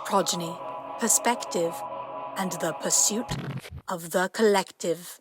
progeny, perspective, and the pursuit of the collective.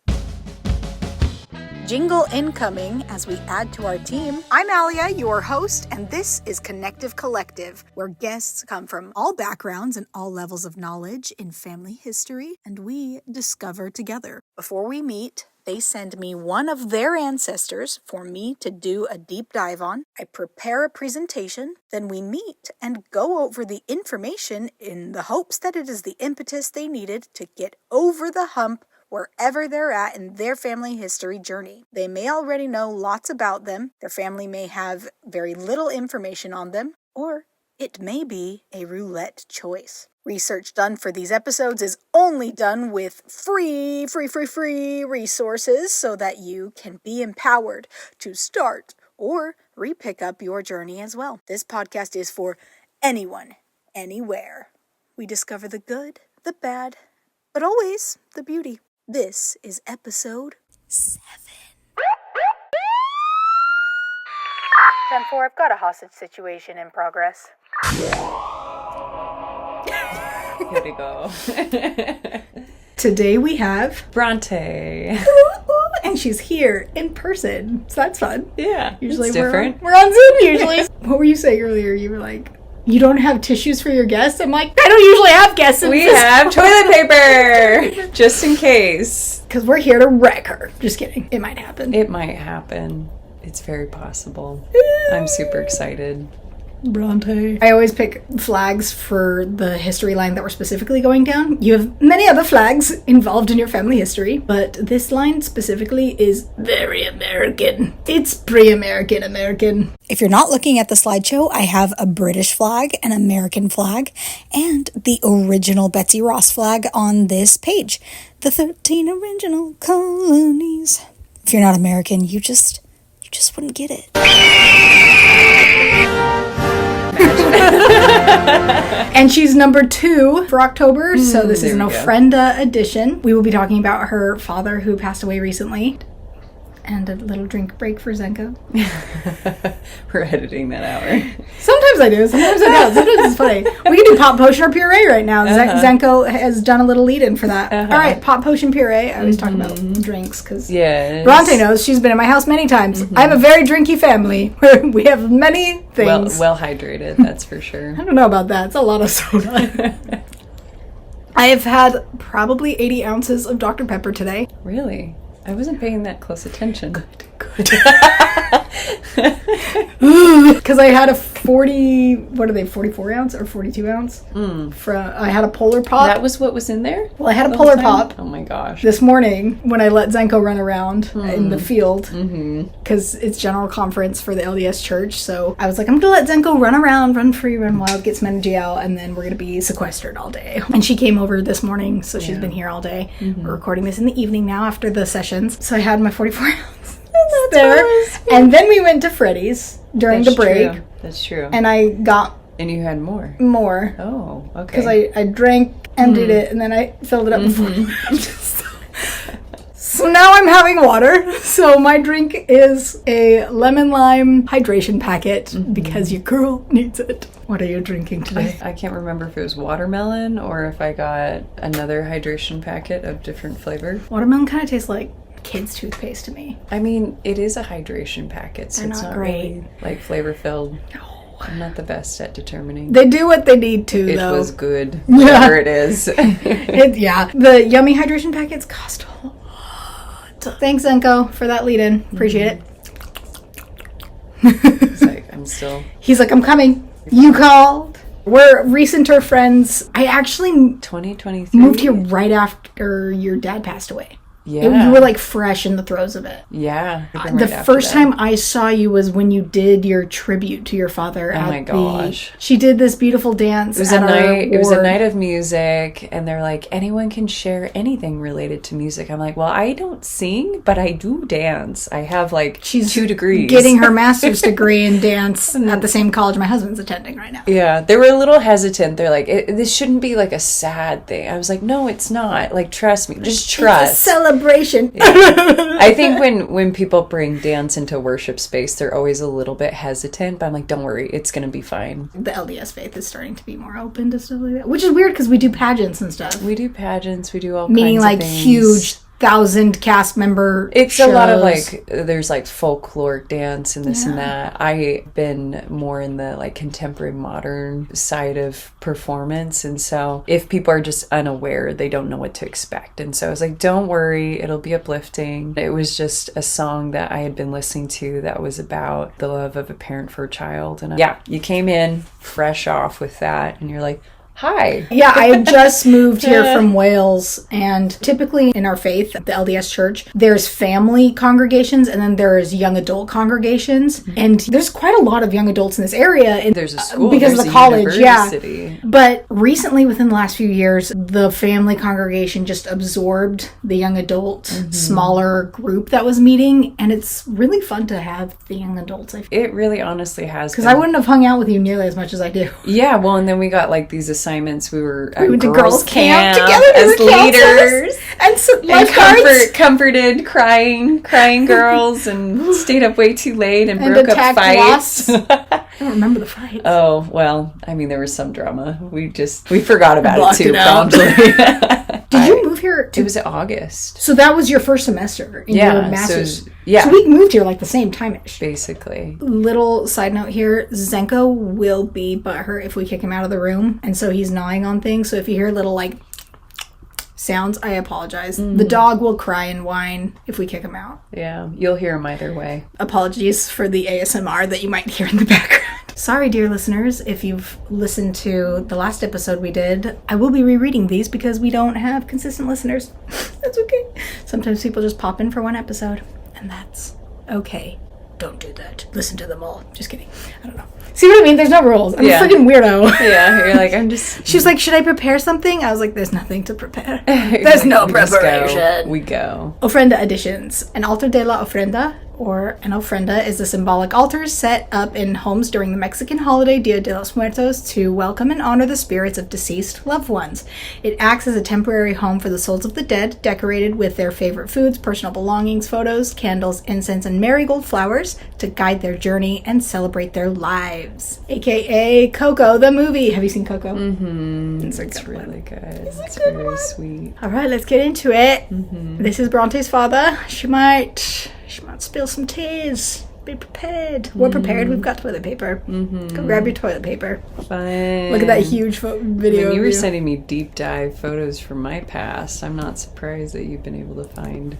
Jingle incoming as we add to our team. I'm Aliya, your host, and this is Connective Collective, where guests come from all backgrounds and all levels of knowledge in family history, and we discover together. Before we meet, they send me one of their ancestors for me to do a deep dive on. I prepare a presentation, then we meet and go over the information in the hopes that it is the impetus they needed to get over the hump wherever they're at in their family history journey. They may already know lots about them, their family may have very little information on them, or it may be a roulette choice. Research done for these episodes is only done with free resources so that you can be empowered to start or re-pick up your journey as well. This podcast is for anyone, anywhere. We discover the good, the bad, but always the beauty. This is episode 7. 10-4, I've got a hostage situation in progress. Here we go. Today we have BRONTÉ. And she's here in person, so that's fun. Yeah, usually it's different. We're on Zoom usually. What were you saying earlier? You were like, you don't have tissues for your guests? I'm like, I don't usually have guests. We have toilet paper, just in case. Because we're here to wreck her. Just kidding. It might happen. It might happen. It's very possible. I'm super excited. BRONTÉ. I always pick flags for the history line that we're specifically going down. You have many other flags involved in your family history, but this line specifically is very American. It's pre-American. If you're not looking at the slideshow, I have a British flag, an American flag, and the original Betsy Ross flag on this page. The 13 original colonies. If you're not American, you just wouldn't get it. And she's number 2 for October, so this is an Ofrenda edition. We will be talking about her father who passed away recently. And a little drink break for Zenko. We're editing that hour. Sometimes I do, sometimes I don't. Sometimes it's funny. We can do pop potion or puree right now. Zenko has done a little lead-in for that. All right, pop potion puree. I was talking about drinks because BRONTÉ knows she's been at my house many times. I have a very drinky family where we have many things. Well hydrated, that's for sure. I don't know about that. It's a lot of soda. I have had probably 80 ounces of Dr. Pepper today. Really? I wasn't paying that close attention. Good. Because I had a 44 ounce or 42 ounce? I had a Polar Pop. That was what was in there? Well, I had a Polar Pop. Oh my gosh. This morning when I let Zenko run around in the field, because it's general conference for the LDS church, so I was like, I'm going to let Zenko run around, run free, run wild, get some energy out, and then we're going to be sequestered all day. And she came over this morning, so she's been here all day. We're recording this in the evening now after the sessions. So I had my 44 ounce there. And then we went to Freddy's during the break. True. That's true. And I got... And you had more? More. Oh, okay. Because I drank, emptied it, and then I filled it up before. So now I'm having water. So my drink is a lemon lime hydration packet because your girl needs it. What are you drinking today? I can't remember if it was watermelon or if I got another hydration packet of different flavor. Watermelon kind of tastes like kids' toothpaste to me. I mean, it is a hydration packet, so it's not great. Really like flavor filled. No. I'm not the best at determining. They do what they need to, it though. It was good, whatever it is. The yummy hydration packets cost a lot. Thanks, Zenko, for that lead-in. Appreciate it. He's like, I'm coming. You called. We're recenter friends. I actually 2023 moved here right after your dad passed away. Yeah. You were like fresh in the throes of it. Yeah. The first time I saw you was when you did your tribute to your father. Oh my gosh. She did this beautiful dance. It was a night of music, and they're like, anyone can share anything related to music. I'm like, well, I don't sing, but I do dance. I have like 2 degrees. Getting her master's degree in dance at the same college my husband's attending right now. Yeah. They were a little hesitant. They're like, this shouldn't be like a sad thing. I was like, no, it's not. Like, trust me. Just trust. It's a celebration. celebration. Yeah. I think when people bring dance into worship space, they're always a little bit hesitant, but I'm like, don't worry, it's going to be fine. The LDS faith is starting to be more open to stuff like that, which is weird because we do pageants and stuff. We do pageants, we do all meaning kinds of like things. huge 1,000 cast member it's shows. A lot of like there's like folkloric dance and this and that. I've been more in the like contemporary modern side of performance, and so if people are just unaware, they don't know what to expect. And so I was like, don't worry, it'll be uplifting. It was just a song that I had been listening to that was about the love of a parent for a child, and you came in fresh off with that and you're like, hi. Yeah, I had just moved here from Wales, and typically in our faith, the LDS church, there's family congregations and then there's young adult congregations. Mm-hmm. And there's quite a lot of young adults in this area. And there's a school, because there's of the college, university. But recently, within the last few years, the family congregation just absorbed the young adult smaller group that was meeting. And it's really fun to have the young adults. It really honestly has. Because I wouldn't have hung out with you nearly as much as I do. Yeah, well, and then we got like these assignments. We went to girls camp together as leaders and comforted crying girls and stayed up way too late and broke up fights. I don't remember the fights. Oh, well, I mean, there was some drama. We forgot about it too promptly. Did you move here? It was August. So that was your first semester in your master's. So we moved here like the same time-ish. Basically. Little side note here, Zenko will be butthurt if we kick him out of the room. And so he's gnawing on things. So if you hear little like sounds, I apologize. The dog will cry and whine if we kick him out. Yeah, you'll hear him either way. Apologies for the ASMR that you might hear in the background. Sorry, dear listeners, if you've listened to the last episode we did. I will be rereading these because we don't have consistent listeners. That's okay. Sometimes people just pop in for one episode, and that's okay. Don't do that. Listen to them all. Just kidding. I don't know. See what I mean? There's no rules. I'm a freaking weirdo. Yeah, you're like, I'm just... She was like, should I prepare something? I was like, there's nothing to prepare. There's no preparation. We go. Ofrenda additions. An altar de la ofrenda, or an ofrenda, is a symbolic altar set up in homes during the Mexican holiday Dia de los Muertos to welcome and honor the spirits of deceased loved ones. It acts as a temporary home for the souls of the dead, decorated with their favorite foods, personal belongings, photos, candles, incense, and marigold flowers to guide their journey and celebrate their lives. AKA Coco, the movie. Have you seen Coco? Mm-hmm. It's really good. It's very sweet. All right, let's get into it. Mm-hmm. This is Bronte's father. She might spill some tears. Be prepared. We're prepared. We've got toilet paper. Mm-hmm. Go grab your toilet paper. Fine. Look at that huge video. When you were sending me deep dive photos from my past, I'm not surprised that you've been able to find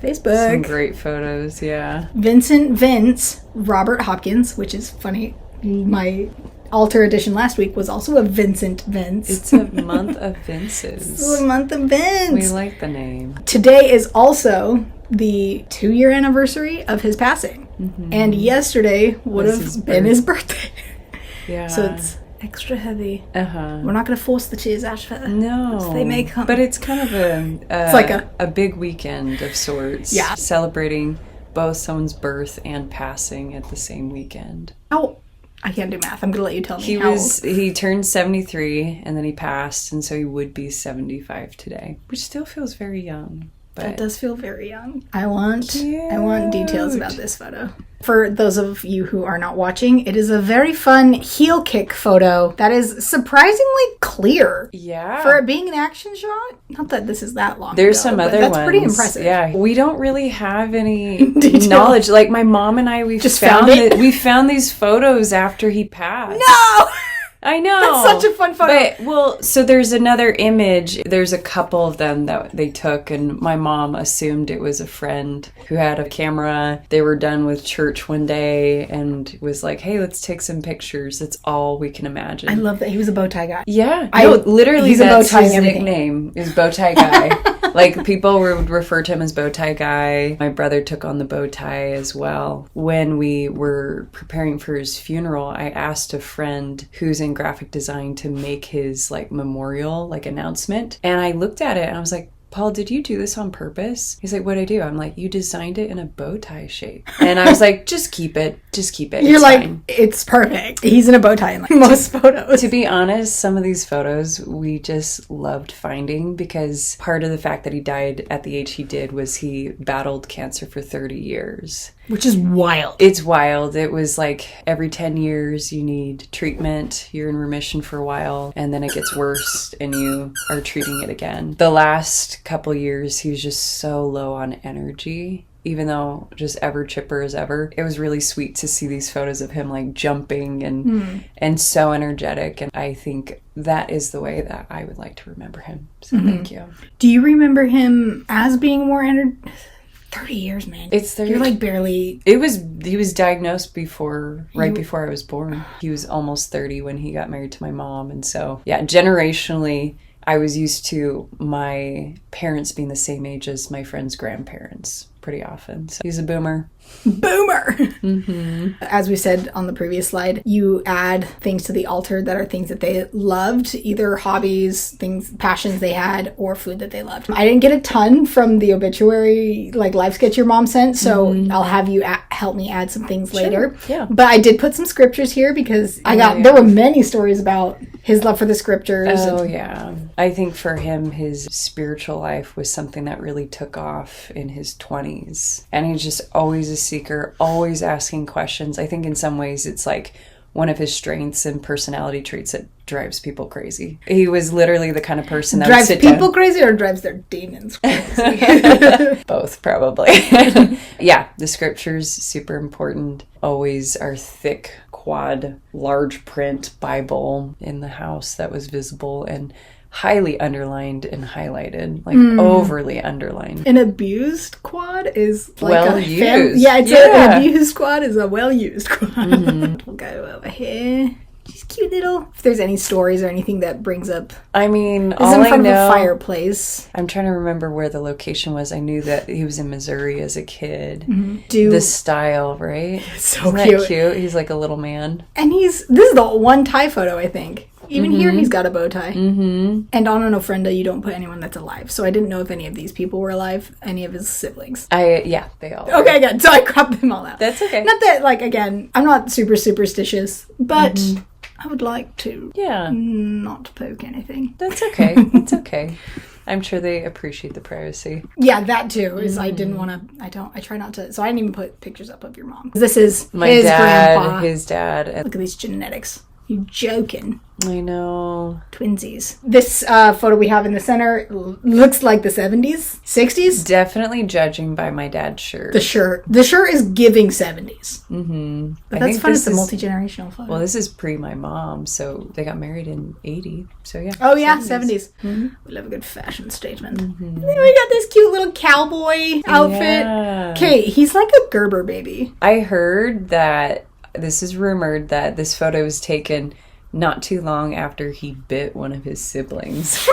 Facebook. Some great photos, yeah. Vince, Robert Hopkins, which is funny. My altar edition last week was also a Vincent Vince. It's a month of Vinces. It's a month of Vince. We like the name. Today is also the 2-year anniversary of his passing. Mm-hmm. And yesterday would have been his birthday. Yeah. So it's extra heavy. Uh-huh. We're not going to force the tears out of her. No. They may come. But it's kind of it's like a big weekend of sorts. Yeah. Celebrating both someone's birth and passing at the same weekend. Oh, I can't do math. I'm going to let you tell me. He turned 73 and then he passed, and so he would be 75 today, which still feels very young. That does feel very young. I want details about this photo. For those of you who are not watching, it is a very fun heel kick photo that is surprisingly clear. Yeah. For it being an action shot. Not that this is that long There's ago, some other that's ones. Pretty impressive. Yeah. We don't really have any knowledge. Like my mom and I, we found these photos after he passed. No! I know. That's such a fun photo. But, so there's another image. There's a couple of them that they took, and my mom assumed it was a friend who had a camera. They were done with church one day and was like, hey, let's take some pictures. That's all we can imagine. I love that he was a bow tie guy. Yeah. Literally, that's his nickname, is bow tie guy. Like, people would refer to him as bow tie guy. My brother took on the bow tie as well. When we were preparing for his funeral, I asked a friend who's in graphic design to make his, like, memorial, like, announcement. And I looked at it and I was like, Paul, did you do this on purpose? He's like, what'd I do? I'm like, you designed it in a bow tie shape. And I was like, just keep it. You're it's like, fine. It's perfect. He's in a bow tie in like most photos. To be honest, some of these photos we just loved finding because part of the fact that he died at the age he did was he battled cancer for 30 years. Which is wild. It's wild. It was like every 10 years you need treatment, you're in remission for a while, and then it gets worse and you are treating it again. The last couple years he was just so low on energy. Even though just ever chipper as ever, it was really sweet to see these photos of him like jumping and so energetic. And I think that is the way that I would like to remember him. So thank you. Do you remember him as being more 30 years, man. It's 30. You're like barely... He was diagnosed before I was born. He was almost 30 when he got married to my mom. And so, yeah, generationally, I was used to my parents being the same age as my friends' grandparents pretty often. So he's a boomer. Boomer! As we said on the previous slide, you add things to the altar that are things that they loved, either hobbies, things, passions they had, or food that they loved. I didn't get a ton from the obituary, like life sketch your mom sent, so I'll have you help me add some things later. Yeah. But I did put some scriptures here because there were many stories about his love for the scriptures. Oh, yeah. I think for him, his spiritual life was something that really took off in his 20s. And he's just always a seeker, always asking questions. I think in some ways it's like one of his strengths and personality traits that drives people crazy. He was literally the kind of person that drives would sit people down. Crazy or drives their demons crazy? Both, probably. Yeah, the scriptures, super important. Always our thick quad, large print Bible in the house that was visible and highly underlined and highlighted, like overly underlined. An abused quad is like well a used. An abused quad is a well-used quad. We'll go over here. Just cute little. If there's any stories or anything that brings up. I mean, this is in front of a fireplace. I'm trying to remember where the location was. I knew that he was in Missouri as a kid. The style, right? So Isn't cute. that cute? He's like a little man. And this is the one tie photo, I think. Even here, he's got a bow tie. And on an Ofrenda, you don't put anyone that's alive. So I didn't know if any of these people were alive, any of his siblings. They all are. Okay, good. So I cropped them all out. That's okay. Not that, like, again, I'm not super superstitious, but I would like to not poke anything. That's okay. It's okay. I'm sure they appreciate the privacy. Yeah, that too. Is I didn't want to. I try not to. So I didn't even put pictures up of your mom. This is My his dad, grandpa. his dad. Look at these genetics. You joking? I know. Twinsies. This photo we have in the center looks like the 70s, 60s. Definitely judging by my dad's shirt. The shirt is giving 70s. But that's fun. It's a multi-generational photo. Well, this is pre my mom, so they got married in 80. So yeah. Oh yeah, 70s. We love a good fashion statement. And then we got this cute little cowboy outfit. Yeah. Okay, he's like a Gerber baby. I heard that this is rumored that this photo was taken not too long after he bit one of his siblings.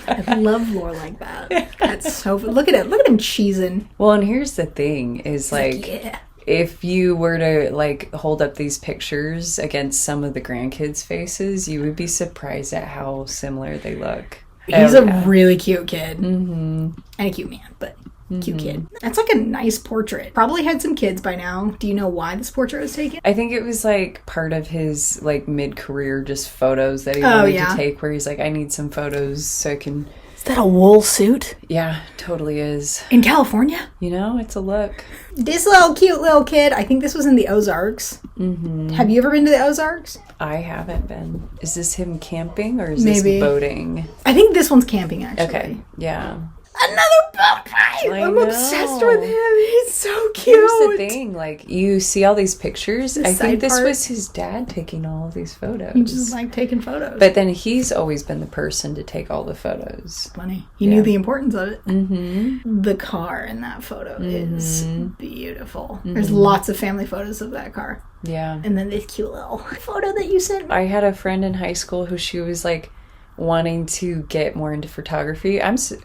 I love lore like that. That's so fun. Look at it. Look at him cheesing. Well, and here's the thing is like if you were to like hold up these pictures against some of the grandkids' faces, you would be surprised at how similar they look. He's a really cute kid. And a cute man, but cute kid. That's like a nice portrait. Probably had some kids by now. Do you know why this portrait was taken? I think it was like part of his like mid-career just photos that he wanted to take where he's like, I need some photos so I can... Is that a wool suit? Yeah, totally is. In California? You know, it's a look. This cute little kid, I think this was in the Ozarks. Have you ever been to the Ozarks? I haven't been. Is this him camping or is Maybe. this boating? I think this one's camping, actually. Okay, yeah. Another boat ride! I'm obsessed with him. He's so cute. Here's the thing, like, you see all these pictures. I think this part. was his dad taking all of these photos. He just like taking photos. But then he's always been the person to take all the photos. Funny. He knew the importance of it. The car in that photo is beautiful. There's lots of family photos of that car. Yeah. And then this cute little photo that you sent me. I had a friend in high school who she was like wanting to get more into photography.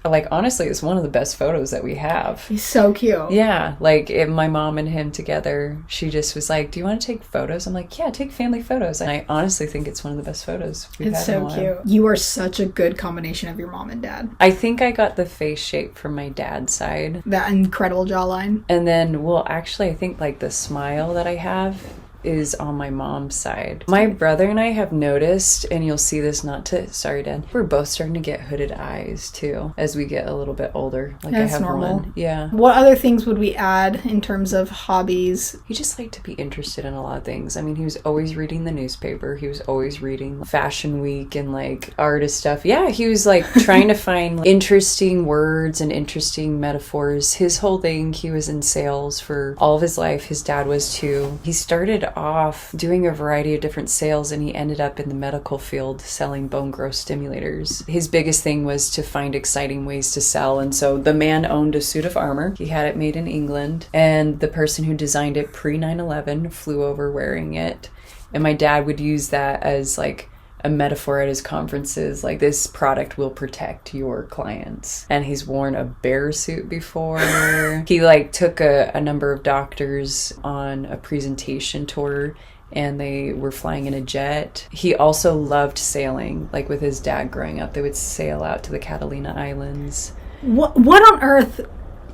Like, honestly, it's one of the best photos that we have. He's so cute. Yeah, like my mom and him together, she just was like, do you want to take photos? I'm like, yeah, take family photos. And I honestly think it's one of the best photos we've had in a while. It's so cute. You are such a good combination of your mom and dad. I think I got the face shape from my dad's side. That incredible jawline. And then, well, actually, I think like the smile that I have is on my mom's side. My brother and I have noticed, and you'll see this sorry, Dad, we're both starting to get hooded eyes too as we get a little bit older. Like, that's I have normal. one. Yeah. What other things would we add in terms of hobbies? He just liked to be interested in a lot of things. I mean, he was always reading the newspaper. He was always reading Fashion Week and like artist stuff. Yeah, he was like trying to find interesting words and interesting metaphors. His whole thing, he was in sales for all of his life. His dad was too. He started off doing a variety of different sales, and he ended up in the medical field selling bone growth stimulators. His biggest thing was to find exciting ways to sell, and so the man owned a suit of armor. He had it made in England, and the person who designed it pre 9/11 flew over wearing it, and my dad would use that as like a metaphor at his conferences, like, this product will protect your clients. And he's worn a bear suit before. He like took a number of doctors on a presentation tour, and they were flying in a jet. He also loved sailing. Like, with his dad growing up, they would sail out to the Catalina Islands. What on earth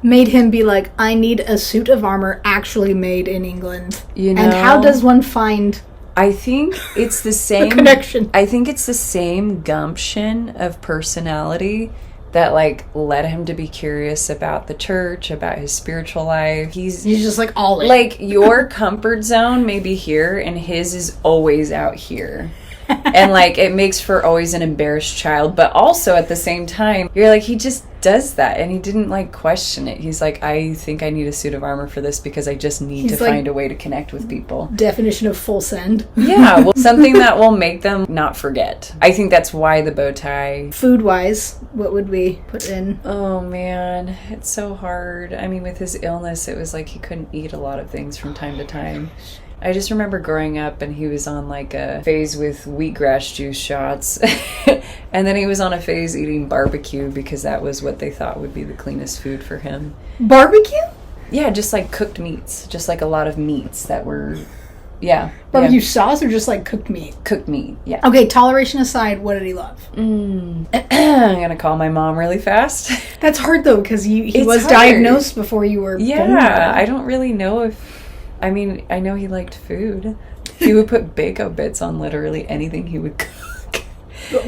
made him be like, I need a suit of armor actually made in England? You know, and how does one find... I think it's the same connection. I think it's the same gumption of personality that like led him to be curious about the church, about his spiritual life. He's just like all in. Like, your comfort zone may be here, and his is always out here. And like, it makes for always an embarrassed child, but also at the same time, you're like, he just does that, and he didn't like question it. He's like, I think I need a suit of armor for this because I just need to find a way to connect with people. Definition of full send. Yeah, well, something that will make them not forget. I think that's why the bow tie. Food wise, what would we put in? Oh man, it's so hard. I mean, with his illness, it was like he couldn't eat a lot of things from time to time. I just remember growing up, and he was on like a phase with wheatgrass juice shots. And then he was on a phase eating barbecue because that was what they thought would be the cleanest food for him. Barbecue? Yeah, just like cooked meats. Just like a lot of meats that were, yeah. Barbecue sauce or just like cooked meat? Cooked meat, yeah. Okay, toleration aside, what did he love? I'm going to call my mom really fast. That's hard though, because he was hard. Diagnosed before you were born. Yeah, I don't really know if... I mean, I know he liked food. He would put bacon bits on literally anything he would cook.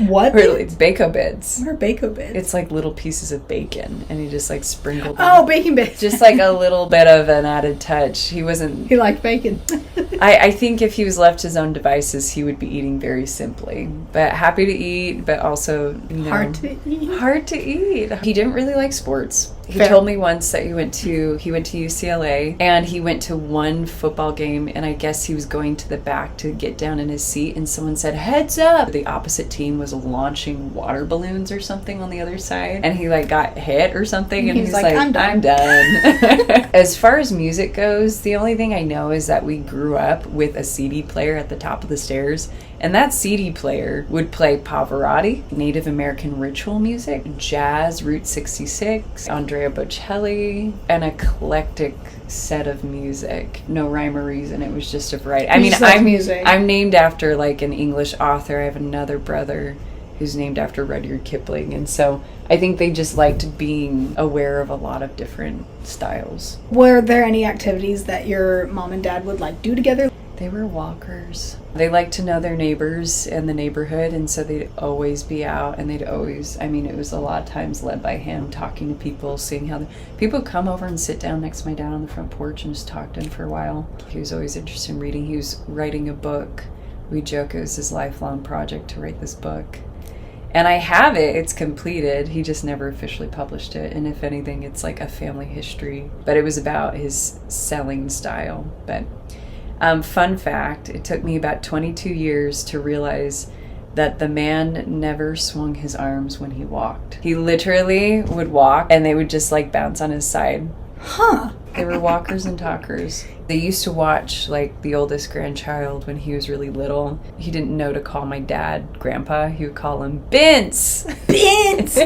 What? Really, bacon bits. What are bacon bits? It's like little pieces of bacon, and he just like sprinkled them. Oh, bacon bits. Just like a little bit of an added touch. He wasn't... He liked bacon. I think if he was left his own devices, he would be eating very simply. But happy to eat, but also, you know... Hard to eat. Hard to eat. He didn't really like sports. He Fair. told me once that he went to UCLA, and he went to one football game, and I guess he was going to the back to get down in his seat, and someone said, "Heads up!" The opposite team was launching water balloons or something on the other side, and he like got hit or something, and he's like, I'm done. As far as music goes, the only thing I know is that we grew up with a CD player at the top of the stairs, and that CD player would play Pavarotti, Native American ritual music, jazz, Route 66, Andrea Bocelli, an eclectic set of music. No rhyme or reason. It was just a variety. I mean, I'm named after like an English author. I have another brother who's named after Rudyard Kipling, and so I think they just liked being aware of a lot of different styles. Were there any activities that your mom and dad would like do together? They were walkers. They liked to know their neighbors and the neighborhood, and so they'd always be out, and they'd always, I mean, it was a lot of times led by him, talking to people, seeing how people would come over and sit down next to my dad on the front porch and just talk to him for a while. He was always interested in reading. He was writing a book. We joke it was his lifelong project to write this book. And I have it. It's completed. He just never officially published it. And if anything, it's like a family history. But it was about his selling style. But fun fact, it took me about 22 years to realize that the man never swung his arms when he walked. He literally would walk, and they would just like bounce on his side. Huh. They were walkers and talkers. They used to watch, like, the oldest grandchild when he was really little. He didn't know to call my dad Grandpa. He would call him Vince. Vince!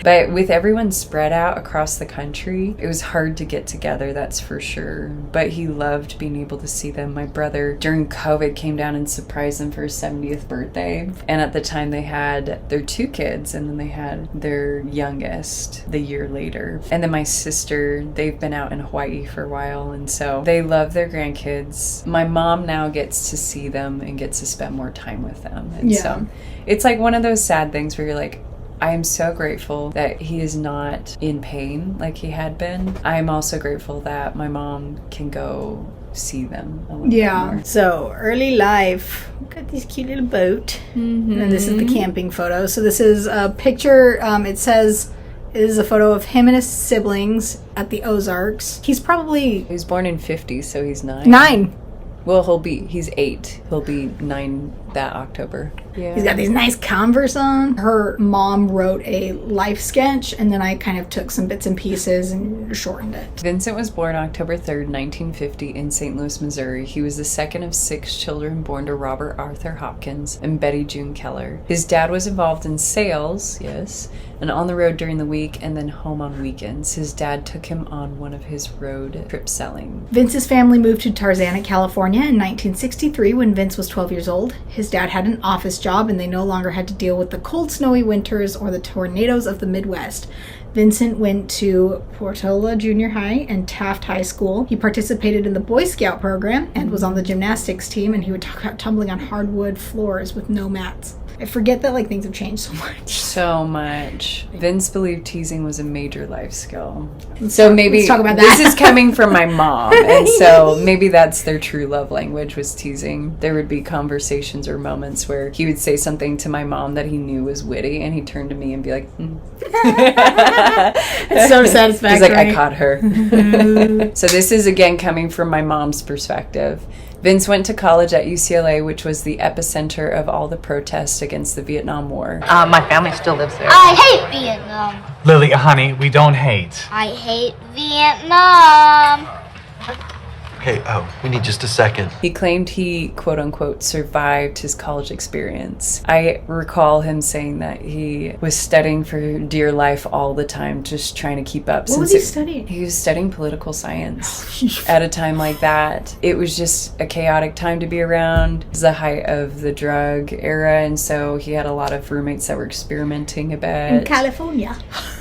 But with everyone spread out across the country, it was hard to get together, that's for sure. But he loved being able to see them. My brother, during COVID, came down and surprised them for his 70th birthday. And at the time, they had their 2 kids, and then they had their youngest the year later. And then my sister, they've been out in Hawaii for a while, and so they love their grandkids. My mom now gets to see them and gets to spend more time with them. And so it's like one of those sad things where you're like, I am so grateful that he is not in pain like he had been. I am also grateful that my mom can go see them a little bit more. So early life. Got this cute little boat. And this is the camping photo. So this is a picture. It says it is a photo of him and his siblings at the Ozarks. He was born in 50, so he's 9. 9. Well, he's 8. He'll be 9 that October. Yeah. He's got these nice Converse on. Her mom wrote a life sketch, and then I kind of took some bits and pieces and shortened it. Vincent was born October 3rd, 1950 in St. Louis, Missouri. He was the second of 6 children born to Robert Arthur Hopkins and Betty June Keller. His dad was involved in sales, yes, and on the road during the week and then home on weekends. His dad took him on one of his road trip selling. Vince's family moved to Tarzana, California in 1963 when Vince was 12 years old. His dad had an office job, and they no longer had to deal with the cold, snowy winters or the tornadoes of the Midwest. Vincent went to Portola Junior High and Taft High School. He participated in the Boy Scout program and was on the gymnastics team, and he would talk about tumbling on hardwood floors with no mats. I forget that things have changed so much. So much. Vince believed teasing was a major life skill. Let's talk about that. This is coming from my mom, and so maybe that's their true love language, was teasing. There would be conversations or moments where he would say something to my mom that he knew was witty, and he'd turn to me and be like, It's so satisfactory. He's like, I caught her. So this is again coming from my mom's perspective. Vince went to college at UCLA, which was the epicenter of all the protests against the Vietnam War. My family still lives there. I hate Vietnam. Lily, honey, we don't hate. I hate Vietnam. Okay, we need just a second. He claimed he, quote unquote, survived his college experience. I recall him saying that he was studying for dear life all the time, just trying to keep up. What was he studying? He was studying political science. At a time like that, it was just a chaotic time to be around. It was the height of the drug era, and so he had a lot of roommates that were experimenting a bit. In California.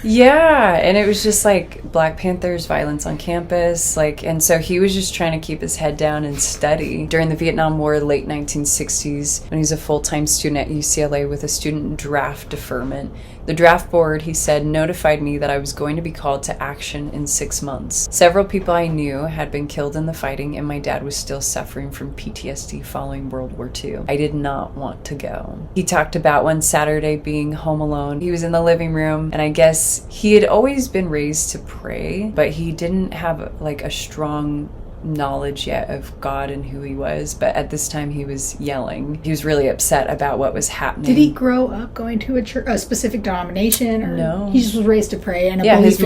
Yeah, and it was just like Black Panthers, violence on campus, and so he was just trying to keep his head down and study. During the Vietnam War, late 1960s, when he was a full-time student at UCLA with a student draft deferment, the draft board, he said, notified me that I was going to be called to action in 6 months. Several people I knew had been killed in the fighting, and my dad was still suffering from PTSD following World War II. I did not want to go. He talked about one Saturday being home alone. He was in the living room, and I guess he had always been raised to pray, but he didn't have a strong knowledge yet of God and who he was, but at this time he was yelling. He was really upset about what was happening. Did he grow up going to a specific denomination? Or no. He just was raised to pray and his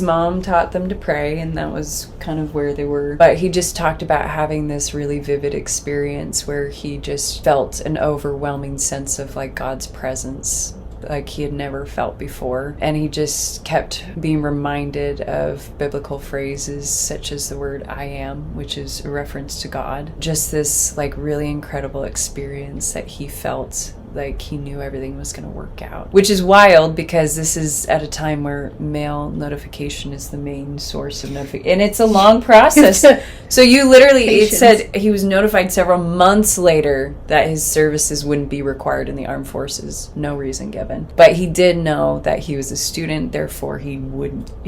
mom taught them to pray, and that was kind of where they were. But he just talked about having this really vivid experience where he just felt an overwhelming sense of God's presence like he had never felt before. And he just kept being reminded of biblical phrases such as the word I am, which is a reference to God. Just this really incredible experience that he felt like he knew everything was going to work out, which is wild because this is at a time where mail notification is the main source of notification, and it's a long process. So you literally, it said he was notified several months later that his services wouldn't be required in the armed forces. No reason given, but he did know that he was a student, therefore he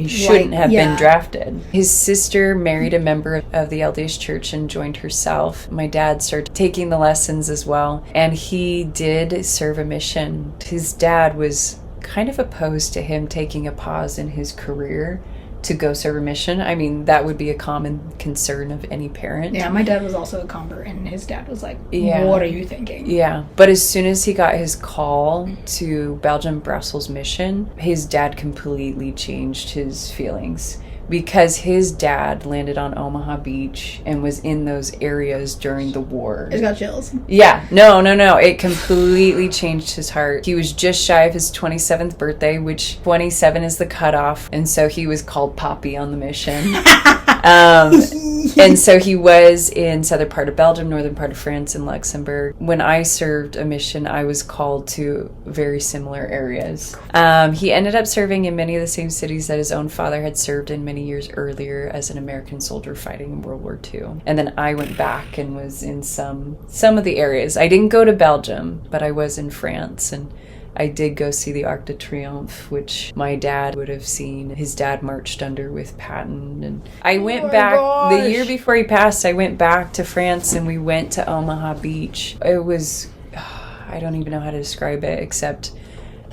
shouldn't have been drafted. His sister married a member of the LDS Church and joined herself. My dad started taking the lessons as well, and he did serve a mission. His dad was kind of opposed to him taking a pause in his career to go serve a mission. I mean, that would be a common concern of any parent. Yeah, my dad was also a convert, and his dad was like, what are you thinking? Yeah, but as soon as he got his call to Belgium Brussels mission, his dad completely changed his feelings. because his dad landed on Omaha Beach and was in those areas during the war. I just got chills. Yeah, no. It completely changed his heart. He was just shy of his 27th birthday, which 27 is the cutoff. And so he was called Poppy on the mission. And so he was in southern part of Belgium, northern part of France, and Luxembourg. When I served a mission, I was called to very similar areas. He ended up serving in many of the same cities that his own father had served in many years earlier as an American soldier fighting in World War II. And then I went back and was in some of the areas. I didn't go to Belgium, but I was in France, and I did go see the Arc de Triomphe, which my dad would have seen. His dad marched under with Patton. And I went back, the year before he passed, I went back to France and we went to Omaha Beach. It was, I don't even know how to describe it, except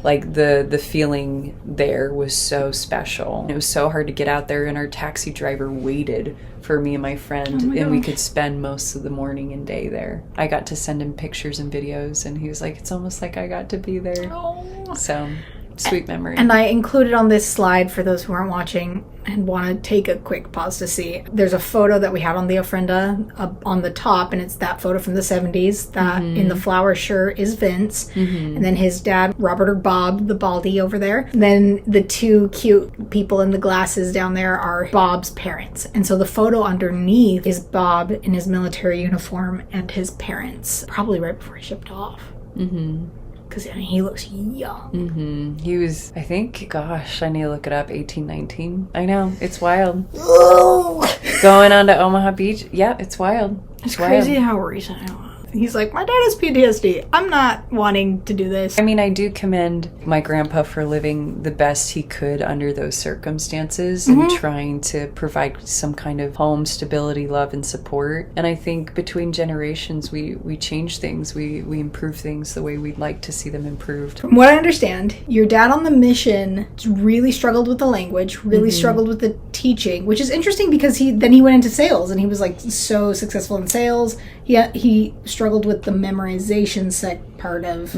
like the feeling there was so special. It was so hard to get out there, and our taxi driver waited for me and my friend, and we could spend most of the morning and day there. I got to send him pictures and videos, and he was like, it's almost like I got to be there. Oh. So, sweet memory. And I included on this slide, for those who aren't watching and want to take a quick pause to see, there's a photo that we had on the Ofrenda on the top, and it's that photo from the 70s that in the flower shirt is Vince, and then his dad, Robert or Bob, the baldy over there. And then the two cute people in the glasses down there are Bob's parents. And so the photo underneath is Bob in his military uniform and his parents, probably right before he shipped off. Because he looks young. He was, I think, gosh, I need to look it up, 18, 19. I know, it's wild. Going on to Omaha Beach, yeah, it's wild. It's crazy how recent it was. He's like, my dad has PTSD. I'm not wanting to do this. I mean, I do commend my grandpa for living the best he could under those circumstances and trying to provide some kind of home stability, love, and support. And I think between generations, we change things. We improve things the way we'd like to see them improved. From what I understand, your dad on the mission really struggled with the language, really struggled with the teaching, which is interesting because he went into sales, and he was like so successful in sales. He struggled with the memorization part of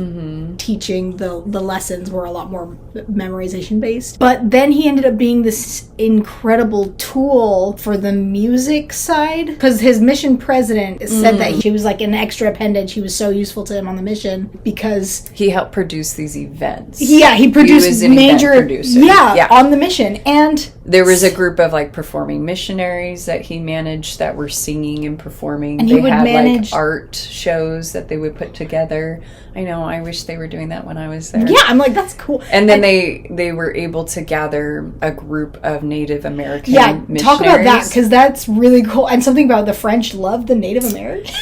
teaching. The lessons were a lot more memorization based. But then he ended up being this incredible tool for the music side, because his mission president said that he was like an extra appendage. He was so useful to him on the mission because he helped produce these events. Yeah, he produced was an major event producer. Yeah, on the mission. And there was a group of like performing missionaries that he managed that were singing and performing. And they he would had manage like art shows that they would put together. I know, I wish they were doing that when I was there. Yeah, I'm like, that's cool. And then they were able to gather a group of Native American missionaries. Talk about that, because that's really cool. And something about the French love the Native Americans.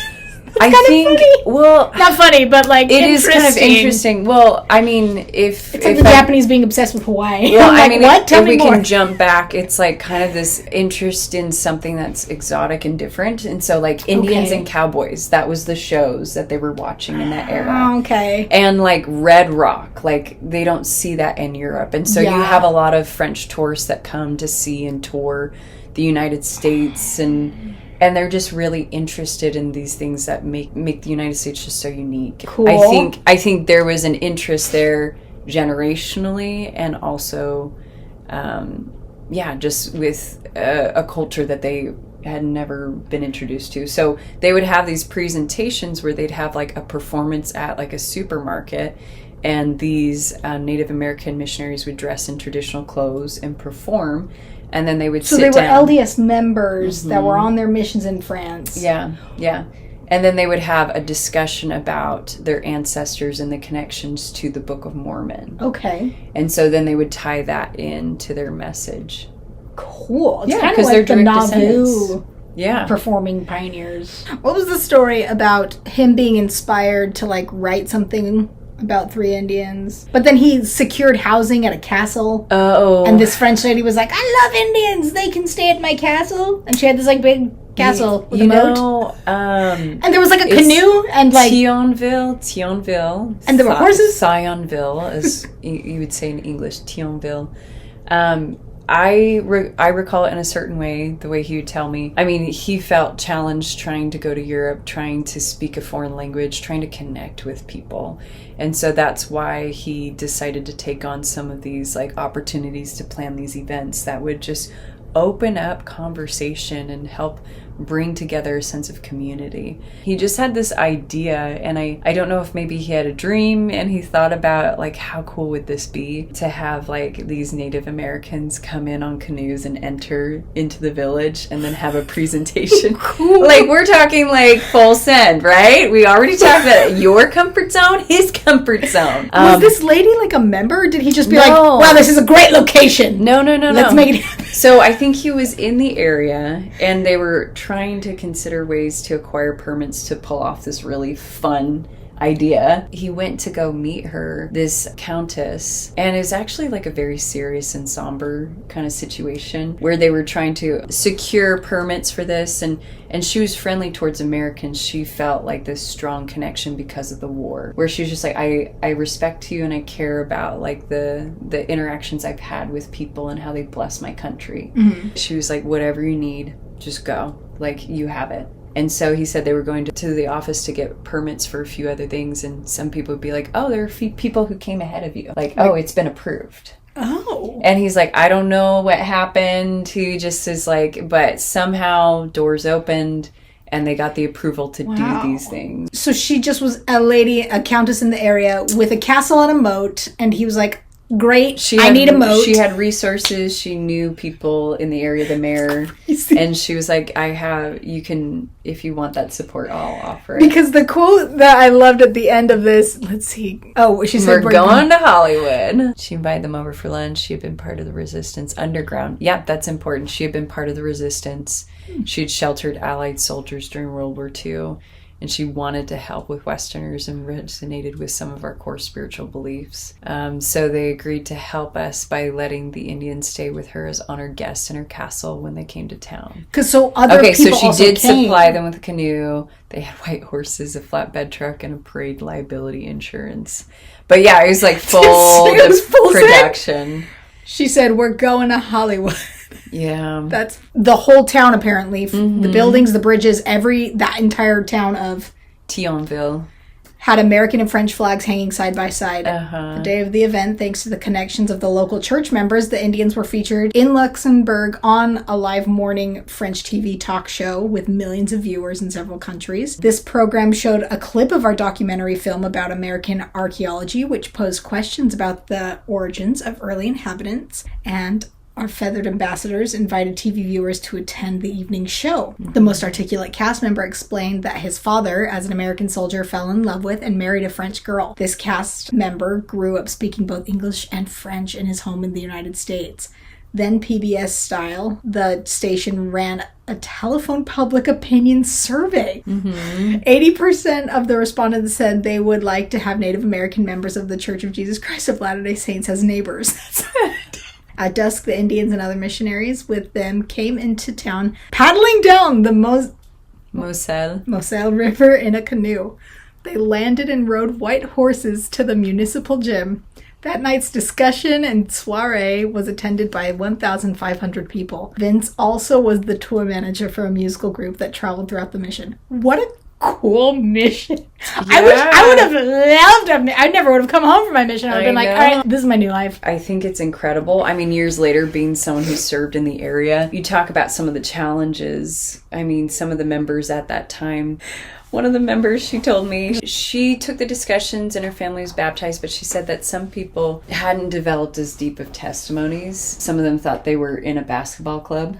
I think, funny. well, not funny, but like it is kind of interesting. Well, I mean, it's like the Japanese being obsessed with Hawaii. Well, like, I mean, what? if we can jump back, it's like kind of this interest in something that's exotic and different. And so, like Indians and Cowboys, that was the shows that they were watching in that era. Okay. And like Red Rock, like they don't see that in Europe, and so you have a lot of French tourists that come to see and tour the United States, and they're just really interested in these things that make the United States just so unique. Cool. I think there was an interest there generationally, and also, just with a culture that they had never been introduced to. So they would have these presentations where they'd have like a performance at like a supermarket, and these Native American missionaries would dress in traditional clothes and perform. And then they would sit down. So they were LDS members that were on their missions in France. Yeah. And then they would have a discussion about their ancestors and the connections to the Book of Mormon. Okay. And so then they would tie that into their message. Cool. It's kind of because like they're the direct Nauvoo descendants. performing pioneers. What was the story about him being inspired to like write something about 3 Indians? But then he secured housing at a castle. Oh. And this French lady was like, I love Indians. They can stay at my castle. And she had this like big castle with a moat. And there was like a canoe and like Thionville. And there were horses? Thionville, as you would say in English, Thionville. I recall it in a certain way, the way he would tell me. I mean, he felt challenged trying to go to Europe, trying to speak a foreign language, trying to connect with people. And so that's why he decided to take on some of these like opportunities to plan these events that would just open up conversation and help bring together a sense of community. He just had this idea, and I don't know if maybe he had a dream and he thought about like, how cool would this be to have like these Native Americans come in on canoes and enter into the village and then have a presentation. Cool. Like, we're talking like full send, right? We already talked about your comfort zone, his comfort zone. Was this lady like a member, or did he just be like, wow, this is a great location? No. Let's make it happen. So I think he was in the area, and they were trying to consider ways to acquire permits to pull off this really fun idea. He went to go meet her, this countess, and it was actually like a very serious and somber kind of situation where they were trying to secure permits for this, and she was friendly towards Americans. She felt like this strong connection because of the war, where she was just like, I respect you and I care about like the interactions I've had with people and how they bless my country. Mm-hmm. She was like, whatever you need, just go. Like, you have it. And so he said they were going to the office to get permits for a few other things, and some people would be like, oh, there are people who came ahead of you. Like, oh, it's been approved. Oh. And he's like, I don't know what happened. He just is like, but somehow doors opened and they got the approval to do these things. So she just was a countess in the area with a castle on a moat, and he was like, great, I need a moat. She had resources. She knew people in the area, the mayor. And she was like, you can, if you want that support, I'll offer it. Because the quote that I loved at the end of this, let's see. Oh, she said, we're going to Hollywood. She invited them over for lunch. She had been part of the resistance underground. Yeah, that's important. She had been part of the resistance. She had sheltered Allied soldiers during World War II. And she wanted to help with Westerners and resonated with some of our core spiritual beliefs. So they agreed to help us by letting the Indians stay with her as honored guests in her castle when they came to town. So she did supply them with a canoe. They had white horses, a flatbed truck, and a parade liability insurance. But yeah, it was like full production. She said, we're going to Hollywood. Yeah. That's the whole town, apparently. Mm-hmm. The buildings, the bridges, that entire town of Thionville had American and French flags hanging side by side. The day of the event, thanks to the connections of the local church members, the Indians were featured in Luxembourg on a live morning French TV talk show with millions of viewers in several countries. This program showed a clip of our documentary film about American archaeology, which posed questions about the origins of early inhabitants, and our feathered ambassadors invited TV viewers to attend the evening show. The most articulate cast member explained that his father, as an American soldier, fell in love with and married a French girl. This cast member grew up speaking both English and French in his home in the United States. Then, PBS style, the station ran a telephone public opinion survey. 80% of the respondents said they would like to have Native American members of the Church of Jesus Christ of Latter-day Saints as neighbors. At dusk, the Indians and other missionaries with them came into town, paddling down the Moselle River in a canoe. They landed and rode white horses to the municipal gym. That night's discussion and soiree was attended by 1,500 people. Vince also was the tour manager for a musical group that traveled throughout the mission. What a cool mission. Yeah. I would have loved I never would have come home from my mission. I would have been like, all right, this is my new life. I think it's incredible. I mean, years later, being someone who served in the area, you talk about some of the challenges. I mean, some of the members at that time. One of the members, she told me, she took the discussions and her family was baptized, but she said that some people hadn't developed as deep of testimonies. Some of them thought they were in a basketball club.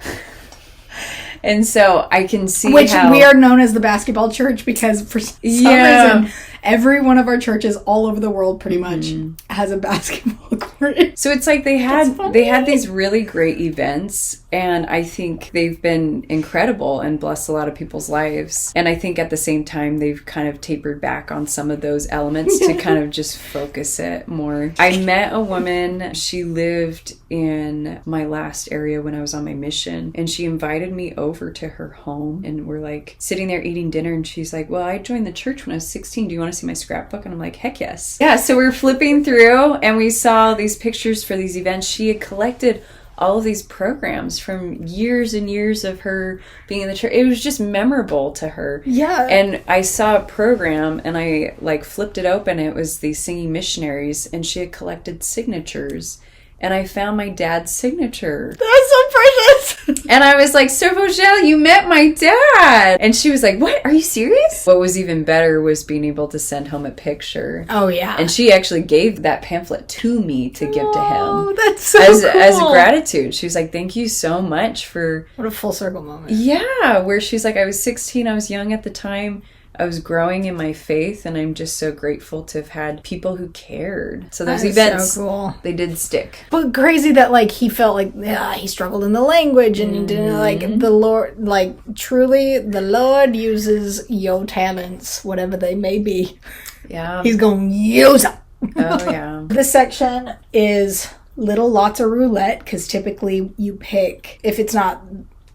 And so I can see Which we are known as the basketball church because for some reason, every one of our churches all over the world pretty much has a basketball court. So it's like they had these really great events, and I think they've been incredible and blessed a lot of people's lives. And I think at the same time, they've kind of tapered back on some of those elements to kind of just focus it more. I met a woman, she lived in my last area when I was on my mission, and she invited me over to her home, and we're like sitting there eating dinner, and she's like, well, I joined the church when I was 16. Do you want to see my scrapbook? And I'm like, heck yes. Yeah, so we're flipping through and we saw these pictures for these events. She had collected all of these programs from years and years of her being in the church. It was just memorable to her. Yeah. And I saw a program and I like flipped it open. It was these singing missionaries, and she had collected signatures. And I found my dad's signature. That's so precious. And I was like, so Rochelle, you met my dad. And she was like, what? Are you serious? What was even better was being able to send home a picture. Oh, yeah. And she actually gave that pamphlet to me to give to him. Oh, that's so as, cool. As a gratitude. She was like, thank you so much for... What a full circle moment. Yeah, where she's like, I was 16, I was young at the time. I was growing in my faith, and I'm just so grateful to have had people who cared. So those events, so cool. They did stick. But crazy that, like, he felt like, he struggled in the language, and he didn't, like, the Lord, like, truly, the Lord uses your talents, whatever they may be. Yeah. He's going to use them. Oh, yeah. This section is little lots of roulette, because typically you pick, if it's not